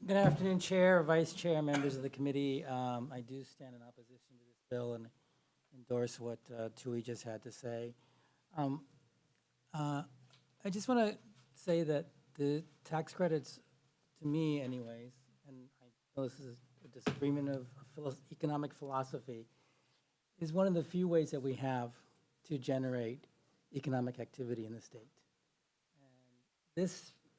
Good afternoon, Chair, Vice Chair, members of the committee. I do stand in opposition to this bill and endorse what Tui just had to say. I just want to say that the tax credits, to me anyways, and I know this is a disagreement of economic philosophy, is one of the few ways that we have to generate economic activity in the state.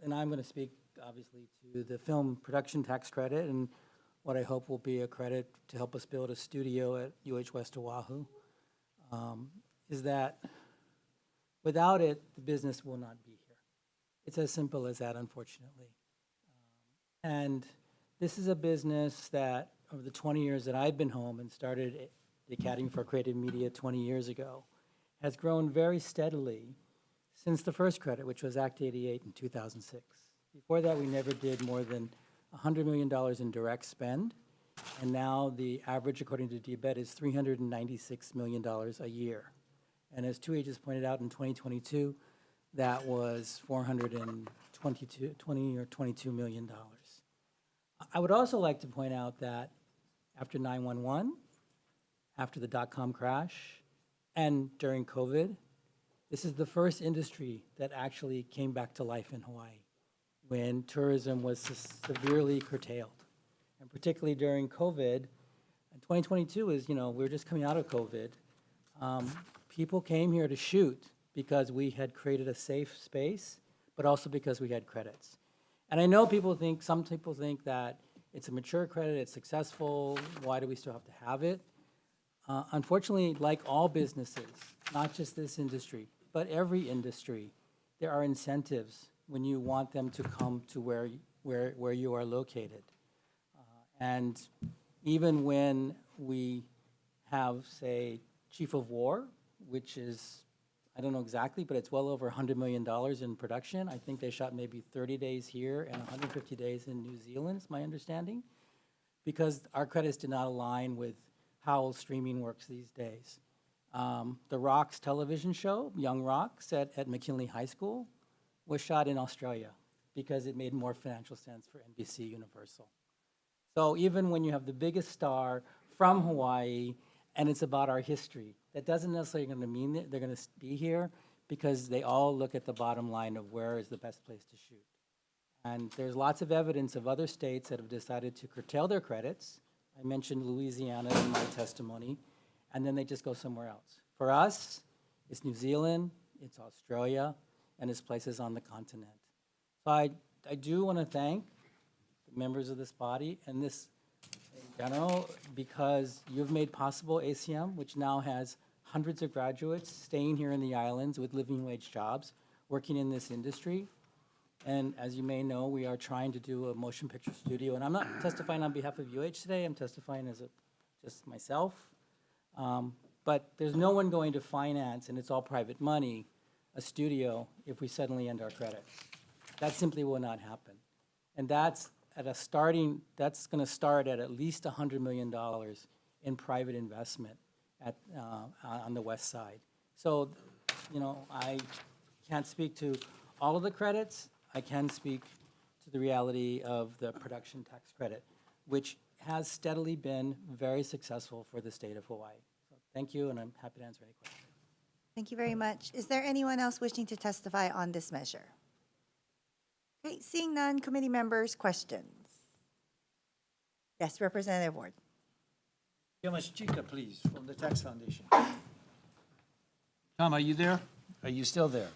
And I'm going to speak obviously to the film production tax credit and what I hope will be a credit to help us build a studio at UH West Oahu, is that without it, the business will not be here. It's as simple as that, unfortunately. And this is a business that over the 20 years that I've been home and started the Academy for Creative Media 20 years ago, has grown very steadily since the first credit, which was Act 88 in 2006. Before that, we never did more than $100 million in direct spend, and now the average, according to DBET, is $396 million a year. And as Tui just pointed out, in 2022, that was $422 million. I would also like to point out that after 9/11, after the dot-com crash, and during COVID, this is the first industry that actually came back to life in Hawaii when tourism was severely curtailed. And particularly during COVID, and 2022 is, we're just coming out of COVID. People came here to shoot because we had created a safe space, but also because we had credits. And I know some people think that it's a mature credit, it's successful, why do we still have to have it? Unfortunately, like all businesses, not just this industry, but every industry, there are incentives when you want them to come to where you are located. And even when we have, say, Chief of War, which is, I don't know exactly, but it's well over $100 million in production. I think they shot maybe 30 days here and 150 days in New Zealand, is my understanding, because our credits did not align with how streaming works these days. The Rock's television show, Young Rock, set at McKinley High School, was shot in Australia because it made more financial sense for NBC Universal. So even when you have the biggest star from Hawaii and it's about our history. That doesn't necessarily going to mean that they're going to be here, because they all look at the bottom line of where is the best place to shoot. And there's lots of evidence of other states that have decided to curtail their credits. I mentioned Louisiana in my testimony, and then they just go somewhere else. For us, it's New Zealand, it's Australia, and it's places on the continent. So I do want to thank the members of this body and this in general, because you've made possible ACM, which now has hundreds of graduates staying here in the islands with living wage jobs, working in this industry. And as you may know, we are trying to do a motion picture studio. And I'm not testifying on behalf of UH today, I'm testifying as just myself. But there's no one going to finance, and it's all private money, a studio if we suddenly end our credits. That simply will not happen. And that's going to start at least $100 million in private investment on the west side. So, I can't speak to all of the credits. I can speak to the reality of the production tax credit, which has steadily been very successful for the state of Hawaii. So thank you, and I'm happy to answer any questions. Thank you very much. Is there anyone else wishing to testify on this measure? Okay, seeing none, committee members, questions? Yes, Representative Ward. Yamashita, please, from the Tax Foundation. Tom, are you there? Are you still there?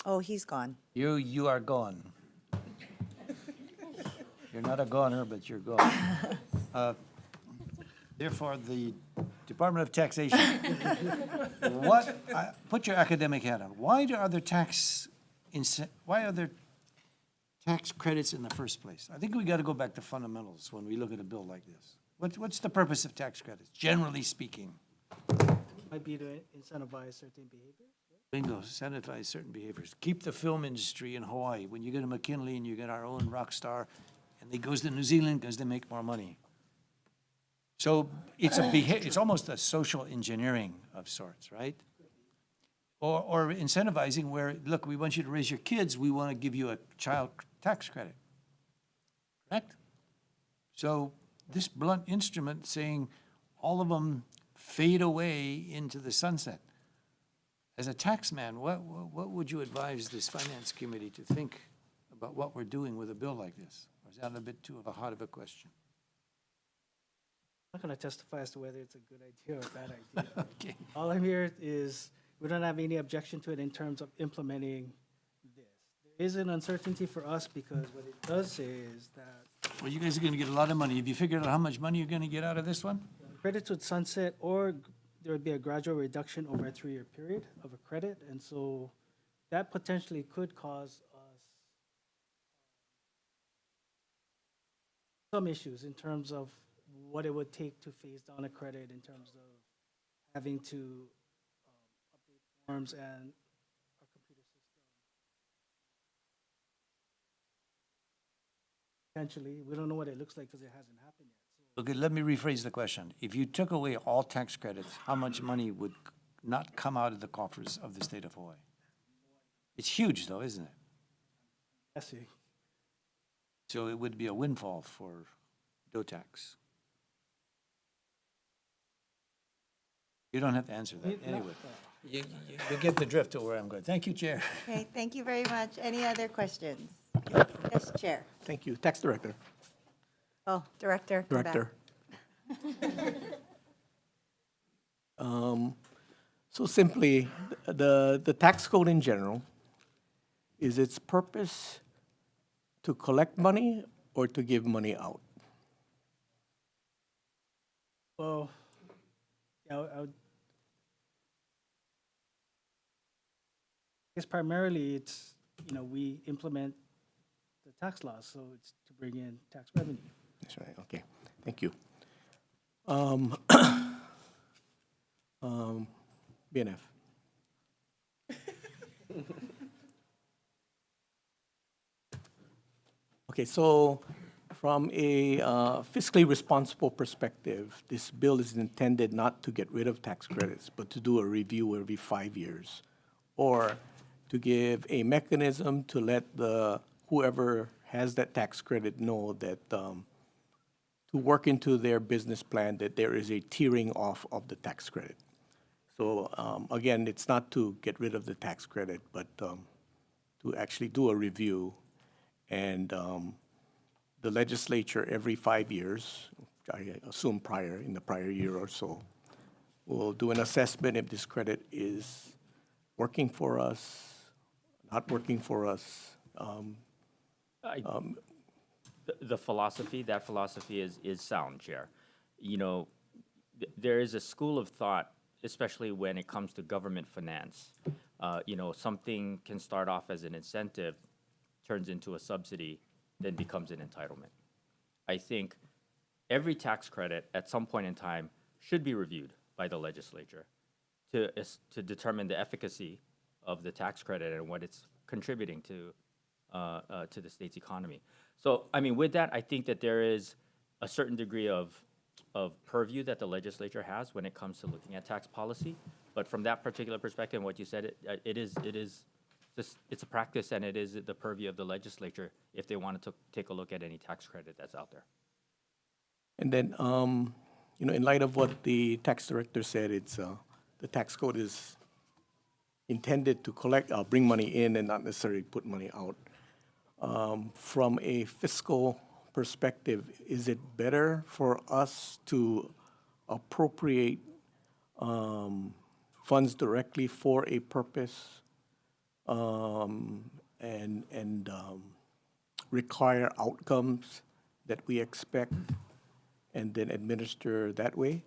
Oh, he's gone. You are gone. You're not a goner, but you're gone. Therefore, the Department of Taxation, put your academic hat on. Why are there tax credits in the first place? I think we got to go back to fundamentals when we look at a bill like this. What's the purpose of tax credits, generally speaking? Might be to incentivize certain behaviors. Bingo, incentivize certain behaviors. Keep the film industry in Hawaii. When you get a McKinley and you get our own rock star, and he goes to New Zealand because they make more money. So it's almost a social engineering of sorts, right? Or incentivizing where, look, we want you to raise your kids, we want to give you a child tax credit. Correct? So this blunt instrument saying all of them fade away into the sunset. As a tax man, what would you advise this finance committee to think about what we're doing with a bill like this? Or is that a bit too hot of a question? I'm not going to testify as to whether it's a good idea or a bad idea. Okay. All I'm here is, we don't have any objection to it in terms of implementing this. There is an uncertainty for us because what it does say is that Well, you guys are going to get a lot of money. Have you figured out how much money you're going to get out of this one? credits would sunset, or there would be a gradual reduction over a 3-year period of a credit. And so that potentially could cause us some issues in terms of what it would take to phase down a credit, in terms of having to update forms and our computer system. Potentially, we don't know what it looks like because it hasn't happened yet. Okay, let me rephrase the question. If you took away all tax credits, how much money would not come out of the coffers of the state of Hawaii? It's huge though, isn't it? I see. So it would be a windfall for DOTAX. You don't have to answer that anyway. You get the drift of where I'm going. Thank you, Chair. Okay, thank you very much. Any other questions? Yes, Chair. Thank you. Tax Director. Oh, Director. come back. Director. So simply, the tax code in general, is its purpose to collect money or to give money out? Well, yeah, I would guess primarily it's, we implement the tax laws, so it's to bring in tax revenue. That's right, okay, thank you. BNF. Okay, so from a fiscally responsible perspective, this bill is intended not to get rid of tax credits, but to do a review every 5 years, or to give a mechanism to let whoever has that tax credit know that to to work into their business plan that there is a tiering off of the tax credit. So again, it's not to get rid of the tax credit, but to actually do a review. And the legislature every 5 years, I assume in the prior year or so, will do an assessment if this credit is working for us, not working for us. The philosophy, that philosophy is sound, Chair. You know, there is a school of thought, especially when it comes to government finance. You know, something can start off as an incentive, turns into a subsidy, then becomes an entitlement. I think every tax credit at some point in time should be reviewed by the legislature to determine the efficacy of the tax credit and what it's contributing to the state's economy. So, I mean, with that, I think that there is a certain degree of purview that the legislature has when it comes to looking at tax policy. But from that particular perspective, and what you said, it's a practice, and it is the purview of the legislature if they wanted to take a look at any tax credit that's out there. And then, you know, in light of what the tax director said, it's the tax code is intended to bring money in and not necessarily put money out. From a fiscal perspective, is it better for us to appropriate funds directly for a purpose and require outcomes that we expect and then administer that way,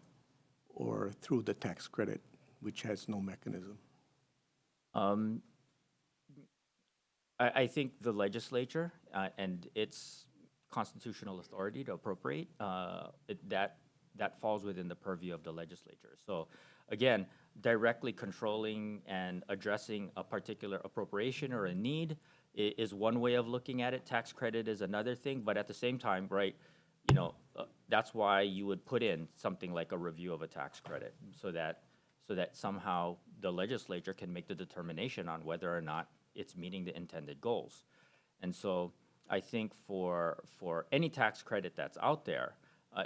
or through the tax credit, which has no mechanism? I think the legislature and its constitutional authority to appropriate, that falls within the purview of the legislature. So again, directly controlling and addressing a particular appropriation or a need is one way of looking at it. Tax credit is another thing, but at the same time, right, you know, that's why you would put in something like a review of a tax credit so that somehow the legislature can make the determination on whether or not it's meeting the intended goals. And so I think for any tax credit that's out there,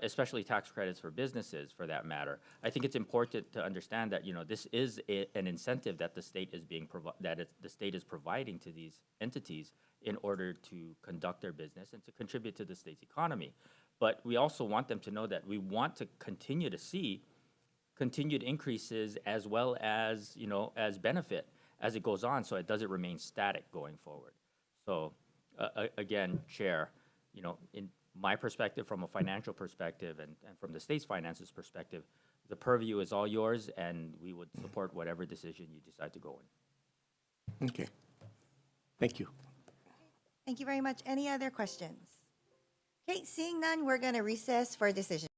especially tax credits for businesses for that matter, I think it's important to understand that, you know, this is an incentive that the state is the state is providing to these entities in order to conduct their business and to contribute to the state's economy. But we also want them to know that we want to continue to see continued increases as well as, you know, as benefit as it goes on, so it doesn't remain static going forward. So again, Chair, you know, in my perspective, from a financial perspective and from the state's finances perspective, the purview is all yours, and we would support whatever decision you decide to go in. Okay. Thank you. Thank you very much. Any other questions? Okay, seeing none, we're going to recess for decision.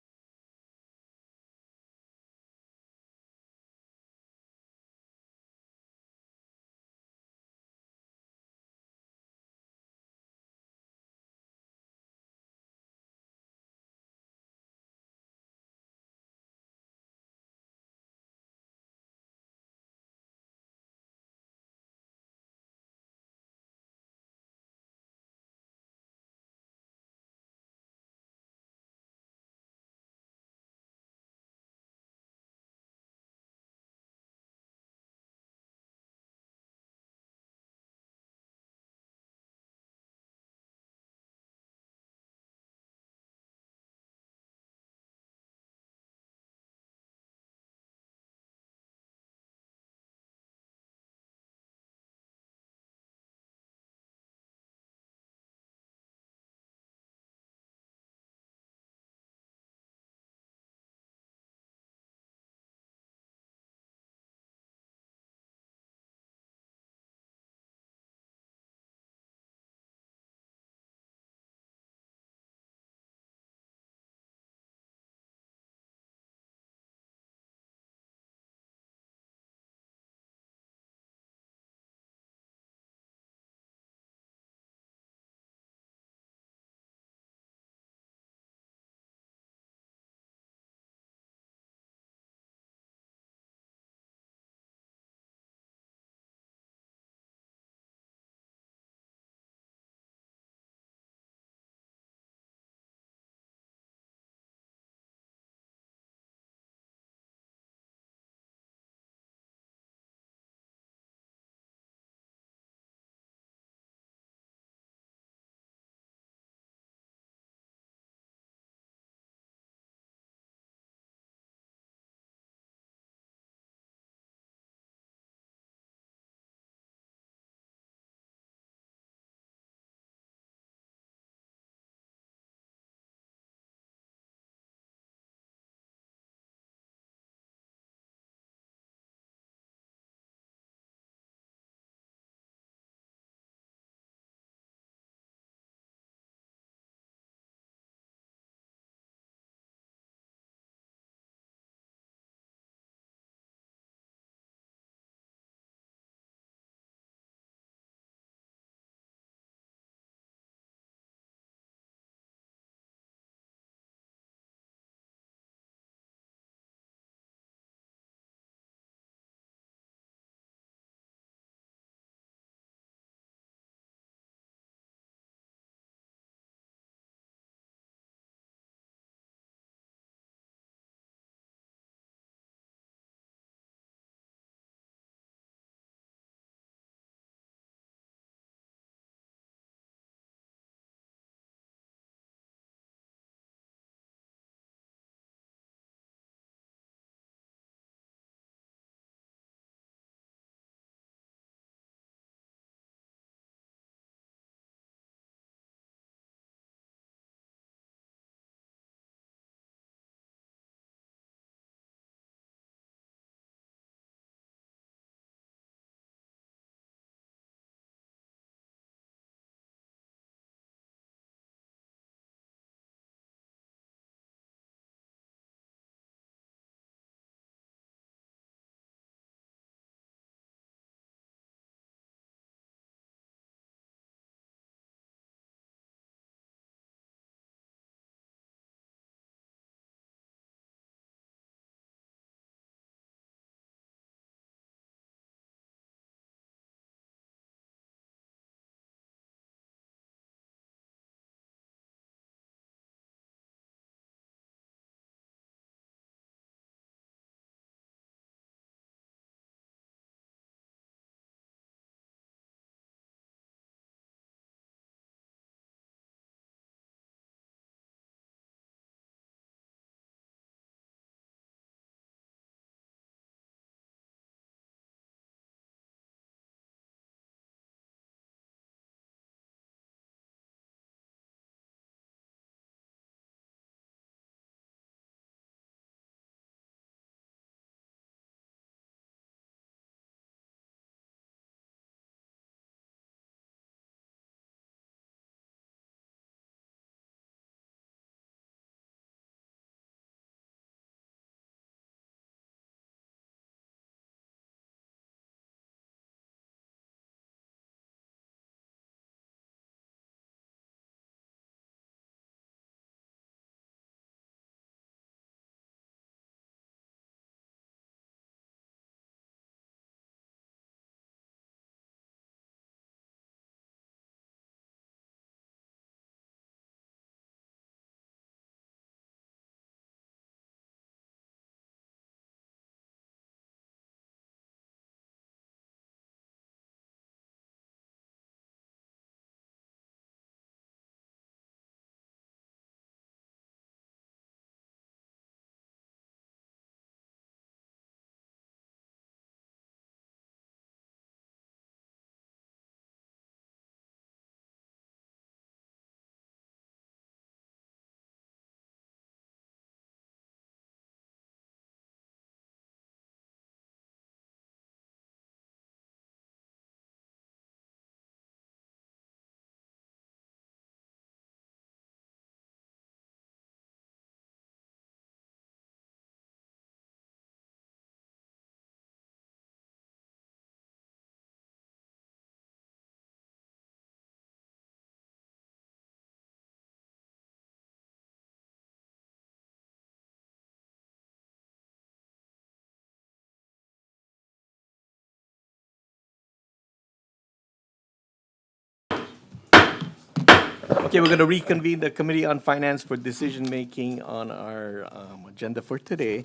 Okay, we're going to reconvene the Committee on Finance for decision-making on our agenda for today.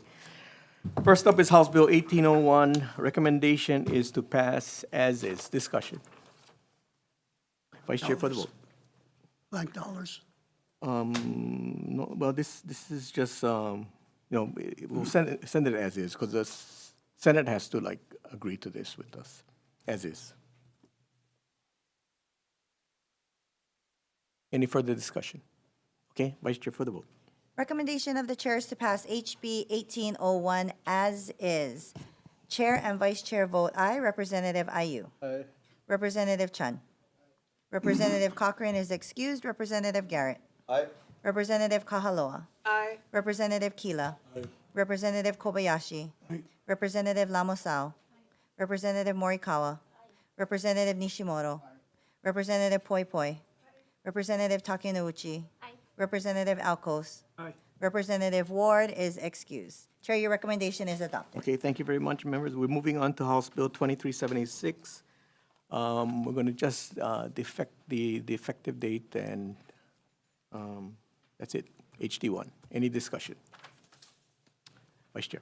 First up is House Bill 1801. Recommendation is to pass as is. Discussion. Vice Chair for the vote. Blank dollars. No, well, this is just, we'll send it as is, because the Senate has to, like, agree to this with us, as is. Any further discussion? Okay, Vice Chair for the vote. Recommendation of the chair is to pass HB 1801 as is. Chair and Vice Chair vote aye. Representative Ayu. Aye. Representative Chun. Representative Cochran is excused. Representative Garrett. Aye. Representative Kahaloa. Aye. Representative Kila. Representative Kobayashi. Representative Lamosao. Representative Morikawa. Representative Nishimoto. Representative Poi Poi. Representative Takenouchi. Representative Alcos. Representative Ward is excused. Chair, your recommendation is adopted. Okay, thank you very much, members. We're moving on to House Bill 2376. We're going to just defect the effective date, and that's it, HD1. Any discussion? Vice Chair.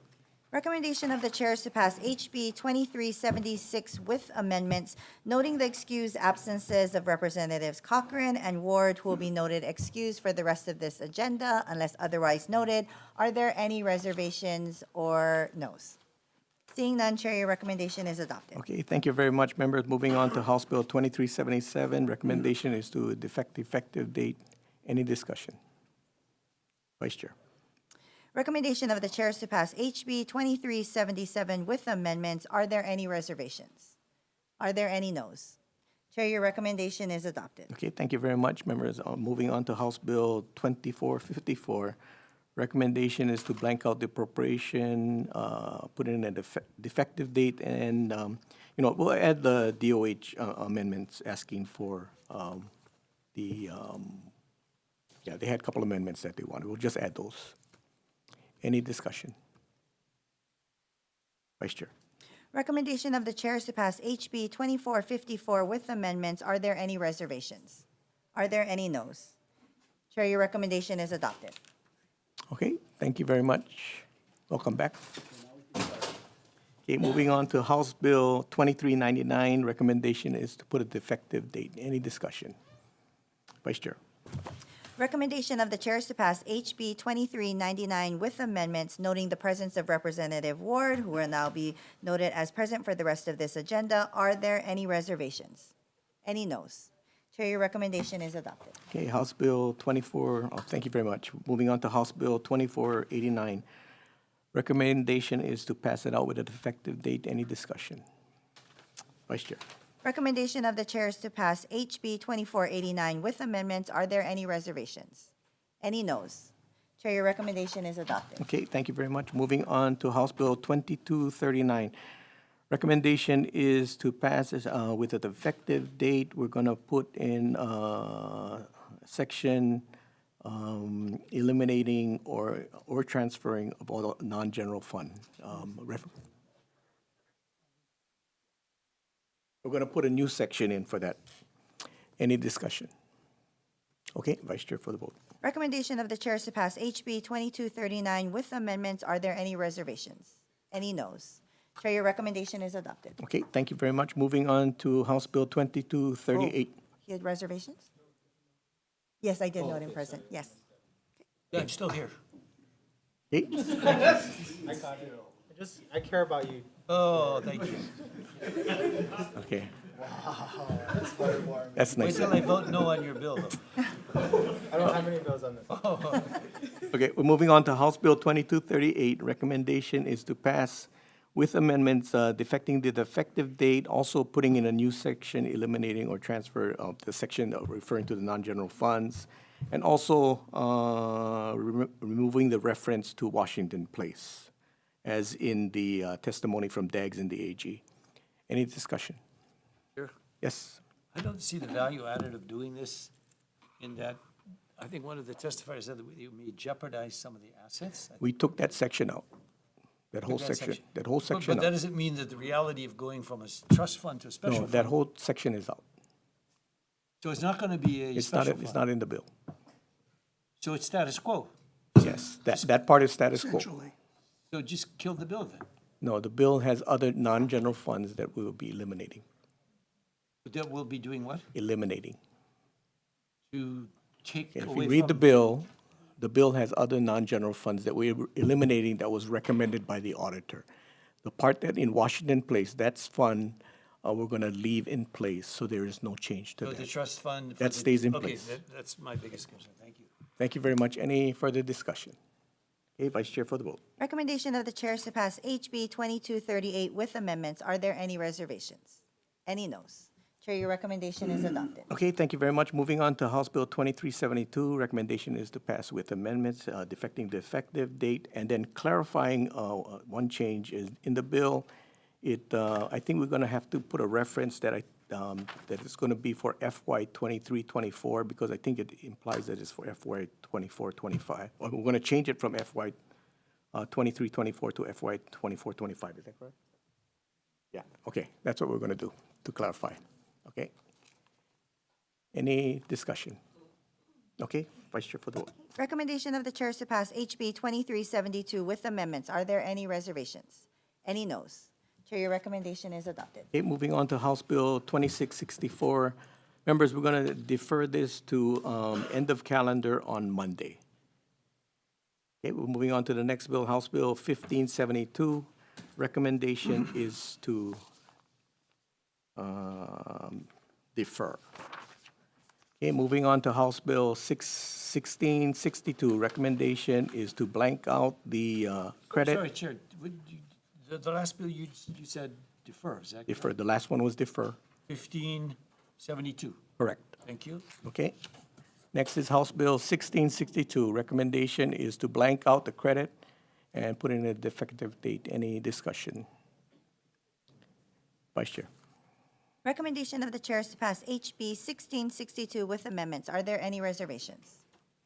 Recommendation of the chair is to pass HB 2376 with amendments, noting the excused absences of Representatives Cochran and Ward, who will be noted excused for the rest of this agenda unless otherwise noted. Are there any reservations or noes? Seeing none, Chair, your recommendation is adopted. Okay, thank you very much, members. Moving on to House Bill 2377. Recommendation is to defect the effective date. Any discussion? Vice Chair. Recommendation of the chair is to pass HB 2377 with amendments. Are there any reservations? Are there any noes? Chair, your recommendation is adopted. Okay, thank you very much, members. Moving on to House Bill 2454. Recommendation is to blank out the appropriation, put in a defective date, and, we'll add the DOH amendments asking for they had a couple amendments that they wanted. We'll just add those. Any discussion? Vice Chair. Recommendation of the chair is to pass HB 2454 with amendments. Are there any reservations? Are there any noes? Chair, your recommendation is adopted. Okay, thank you very much. Welcome back. Okay, moving on to House Bill 2399. Recommendation is to put a defective date. Any discussion? Vice Chair. Recommendation of the chair is to pass HB 2399 with amendments, noting the presence of Representative Ward, who will now be noted as present for the rest of this agenda. Are there any reservations? Any noes? Chair, your recommendation is adopted. Okay, House Bill 24, thank you very much. Moving on to House Bill 2489. Recommendation is to pass it out with a defective date. Any discussion? Vice Chair. Recommendation of the chair is to pass HB 2489 with amendments. Are there any reservations? Any noes? Chair, your recommendation is adopted. Okay, thank you very much. Moving on to House Bill 2239. Recommendation is to pass this with a defective date. We're going to put in section eliminating or transferring of all non-general fund. We're going to put a new section in for that. Any discussion? Okay, Vice Chair for the vote. Recommendation of the chair is to pass HB 2239 with amendments. Are there any reservations? Any noes? Chair, your recommendation is adopted. Okay, thank you very much. Moving on to House Bill 2238. You had reservations? Yes, I did note in present. Yes. Yeah, I'm still here. Okay. I got you. I care about you. Oh, thank you. Okay. Wow, that's very warm. That's nice. Wait till I vote no on your bill, though. I don't have any bills on this. Okay, we're moving on to House Bill 2238. Recommendation is to pass with amendments defecting the effective date, also putting in a new section eliminating or transfer of the section referring to the non-general funds, and also removing the reference to Washington Place, as in the testimony from DAGS and the AG. Any discussion? Sure. Yes. I don't see the value added of doing this in that, I think one of the testifiers said that we may jeopardize some of the assets. We took that section out. That whole Took that section. That whole But section that out. doesn't mean that the reality of going from a trust fund to a special No, fund. that whole section is out. So it's not going to be a It's not, special it's fund. not in the bill. So it's status quo. Yes, that part is status quo. Essentially. So just kill the bill then. No, the bill has other non-general funds that we will be eliminating. That will be doing what? Eliminating. To take If away you read from. the bill has other non-general funds that we're eliminating that was recommended by the auditor. The part that in Washington Place, that's fund, we're gonna leave in place, so there is no change to So the that. trust fund. for That the- stays in okay, place. that's my biggest concern. Thank you. Thank you very much. Any further discussion? Okay, Vice Chair for the vote. Recommendation of the chair is to pass HB 2238 with amendments. Are there any reservations? Any noes? Chair, your recommendation is adopted. Okay, thank you very much. Moving on to House Bill 2372, recommendation is to pass with amendments, defecting the effective date, and then clarifying one change is in the bill. I think we're gonna have to put a reference that that it's gonna be for FY 23-24, because I think it implies that it's for FY 24-25. Or we're gonna change it from FY 23-24 to FY 24-25, is that correct? Yeah, okay, that's what we're gonna do, to clarify. Okay. Any discussion? Okay, Vice Chair for the vote. Recommendation of the chair is to pass HB 2372 with amendments. Are there any reservations? Any noes? Chair, your recommendation is adopted. Okay, moving on to House Bill 2664. Members, we're going to defer this to end of calendar on Monday. Okay, we're moving on to the next bill, House Bill 1572. Recommendation is to defer. Okay, moving on to House Bill 1662. Recommendation is to blank out the credit. Sorry, Chair, the last bill you said defer, is that correct? Defer. The last one was defer. 1572. Correct. Thank you. Okay. Next is House Bill 1662. Recommendation is to blank out the credit and put in a defective date. Any discussion? Vice Chair. Recommendation of the chair is to pass HB 1662 with amendments. Are there any reservations?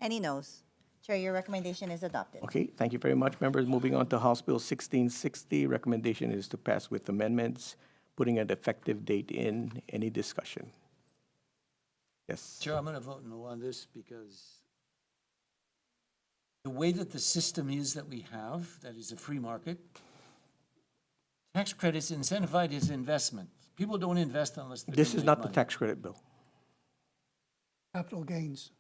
Any noes? Chair, your recommendation is adopted. Okay, thank you very much, members. Moving on to House Bill 1660. Recommendation is to pass with amendments, putting an effective date in. Any discussion? Yes. Chair, I'm going to vote no on this because the way that the system is that we have, that is a free market, tax credits incentivize is investment. People don't invest unless they're This gonna is make not the money. tax credit bill. Capital gains.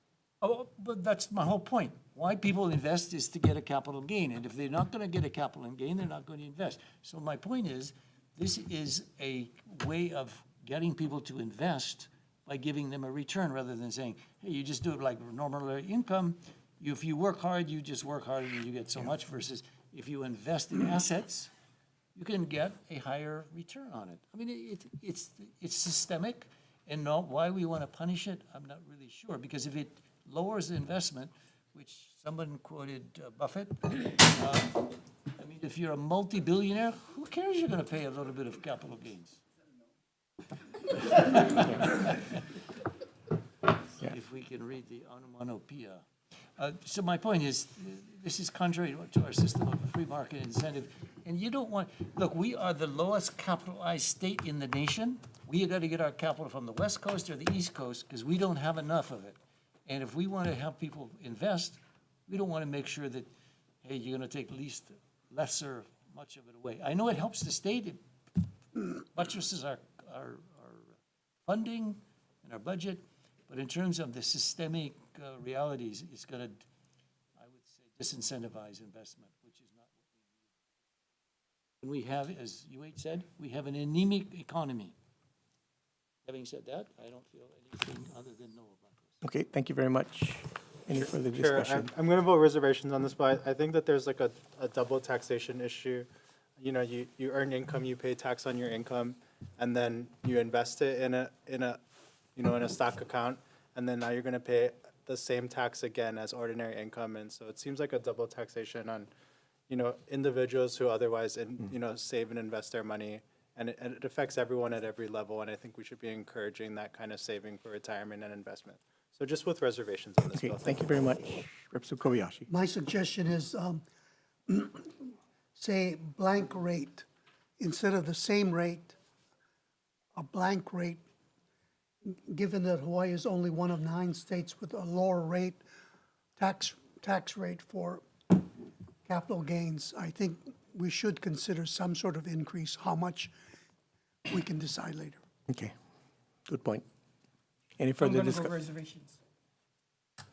Oh, but that's my whole point. Why people invest is to get a capital gain, and if they're not going to get a capital gain, they're not going to invest. So my point is, this is a way of getting people to invest by giving them a return rather than saying, hey, you just do it like normal income. If you work hard, you just work hard and you get so much, versus if you invest in assets, you can get a higher return on it. I mean, it's systemic, and not why we want to punish it, I'm not really sure, because if it lowers the investment, which someone quoted Buffett, I mean, if you're a multi-billionaire, who cares you're going to pay a little bit of capital gains? If we can read the onomatopoeia. So my point is, this is contrary to our system of free market incentive. And you don't want, look, we are the lowest capitalized state in the nation. We got to get our capital from the West Coast or the East Coast because we don't have enough of it. And if we want to have people invest, we don't want to make sure that, hey, you're going to take lesser, much of it away. I know it helps the state. It buttresses our funding and our budget. But in terms of the systemic realities, it's going to, I would say, disincentivize investment, which is not what we need. And we have, as UH said, we have an anemic economy. Having said that, I don't feel anything other than no about this. Okay, thank you very much. Any further Sure, discussion? I'm going to vote reservations on this, but I think that there's like a double taxation issue. You know, you earn income, you pay tax on your income, and then you invest it in a stock account, and then now you're going to pay the same tax again as ordinary income. And so it seems like a double taxation on, individuals who otherwise, save and invest their money. And it affects everyone at every level. And I think we should be encouraging that kind of saving for retirement and investment. So just with reservations on this Okay, bill. thank you very much. Representative Kobayashi. My suggestion is, say, blank rate, instead of the same rate, a blank rate, given that Hawaii is only one of 9 states with a lower rate, tax rate for capital gains, I think we should consider some sort of increase. How much, we can decide later. Okay, good point. Any further discussion? reservations.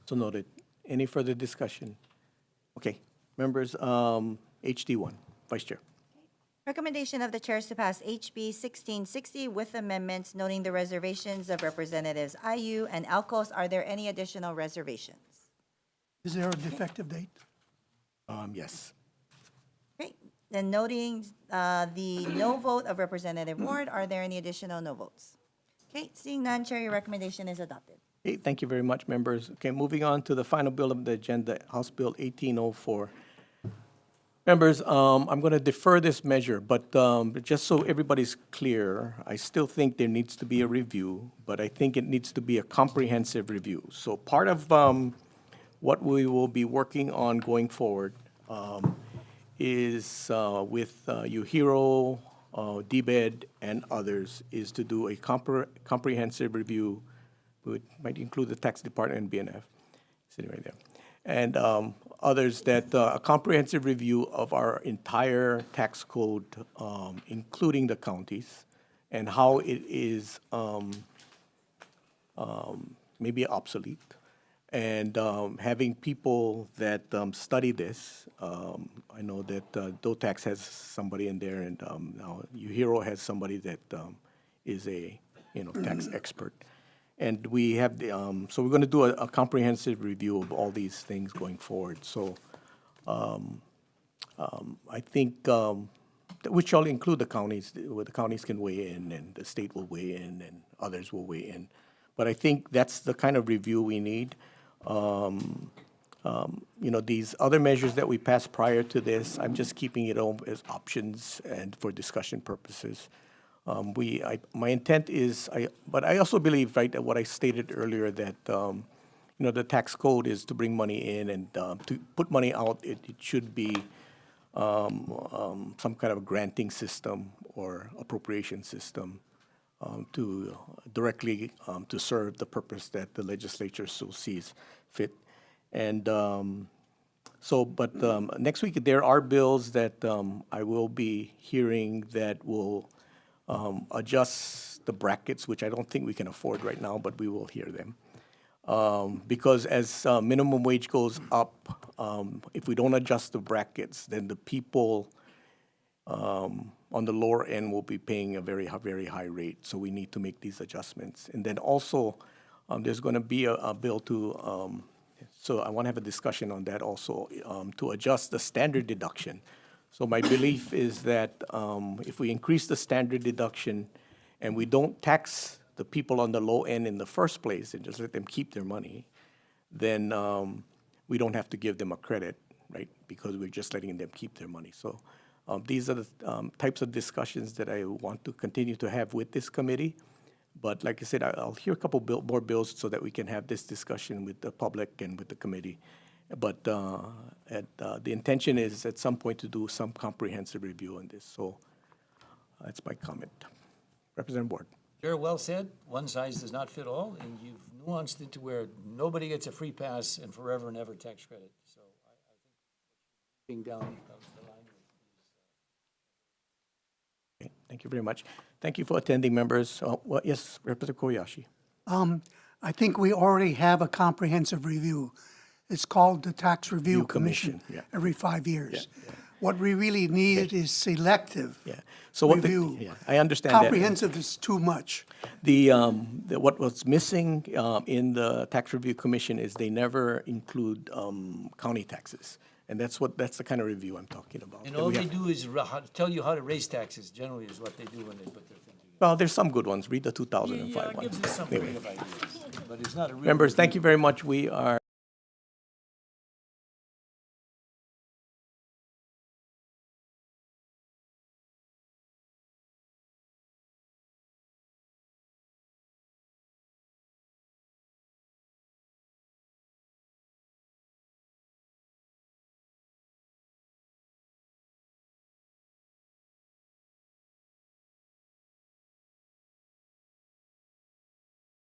So noted. Any further discussion? Okay, members, HD1, Vice Chair. Recommendation of the chair is to pass HB 1660 with amendments noting the reservations of Representatives IU and Alcos. Are there any additional reservations? Is there a defective date? Yes. Great. Then noting the no vote of Representative Ward, are there any additional no votes? Okay, seeing none, Chair, your recommendation is adopted. Okay, thank you very much, members. Okay, moving on to the final bill of the agenda, House Bill 1804. Members, I'm going to defer this measure, but just so everybody's clear, I still think there needs to be a review, but I think it needs to be a comprehensive review. So part of what we will be working on going forward is with UHERO, DBED, and others, is to do a comprehensive review, which might include the tax department and BNF, sitting right there, and others, that a comprehensive review of our entire tax code, including the counties, and how it is maybe obsolete, and having people that study this. I know that DOTAX has somebody in there, and now UHERO has somebody that is a tax expert. And we have the, so we're going to do a comprehensive review of all these things going forward. So I think, which shall include the counties, where the counties can weigh in, and the state will weigh in, and others will weigh in. But I think that's the kind of review we need. These other measures that we passed prior to this, I'm just keeping it on as options and for discussion purposes. My intent is, but I also believe, right, that what I stated earlier, that the tax code is to bring money in, and to put money out. It should be some kind of granting system or appropriation system to directly to serve the purpose that the legislature so sees fit. And next week there are bills that I will be hearing that will adjust the brackets, which I don't think we can afford right now, but we will hear them. Because as minimum wage goes up, if we don't adjust the brackets, then the people on the lower end will be paying a very, very high rate. So we need to make these adjustments. And then also, there's going to be a bill to, so I want to have a discussion on that also, to adjust the standard deduction. So my belief is that if we increase the standard deduction and we don't tax the people on the low end in the first place and just let them keep their money, then we don't have to give them a credit, right? Because we're just letting them keep their money. So these are the types of discussions that I want to continue to have with this committee. But like I said, I'll hear a couple more bills so that we can have this discussion with the public and with the committee. But the intention is at some point to do some comprehensive review on this. So that's my comment. Representative Ward. Chair, well said. One size does not fit all, and you've nuanced it to where nobody gets a free pass and forever and ever tax credit. So I think being down the line Okay, thank you very much. Thank you for attending, members. Yes, Representative Kobayashi. I think we already have a comprehensive review. It's called the Tax Review Commission yeah. every 5 years. Yeah. What we really need is selective So what review. I understand that. Comprehensive is too much. What was missing in the Tax Review Commission is they never include county taxes. And that's the kind of review I'm talking about. and that all we they have. do is tell you how to raise taxes, generally is what they do when they put their thing together. Well, there's some good ones. Read the 2005 Yeah, it one. gives us some Anyway. creative ideas, but it's not a real. Members, thank you very much. We are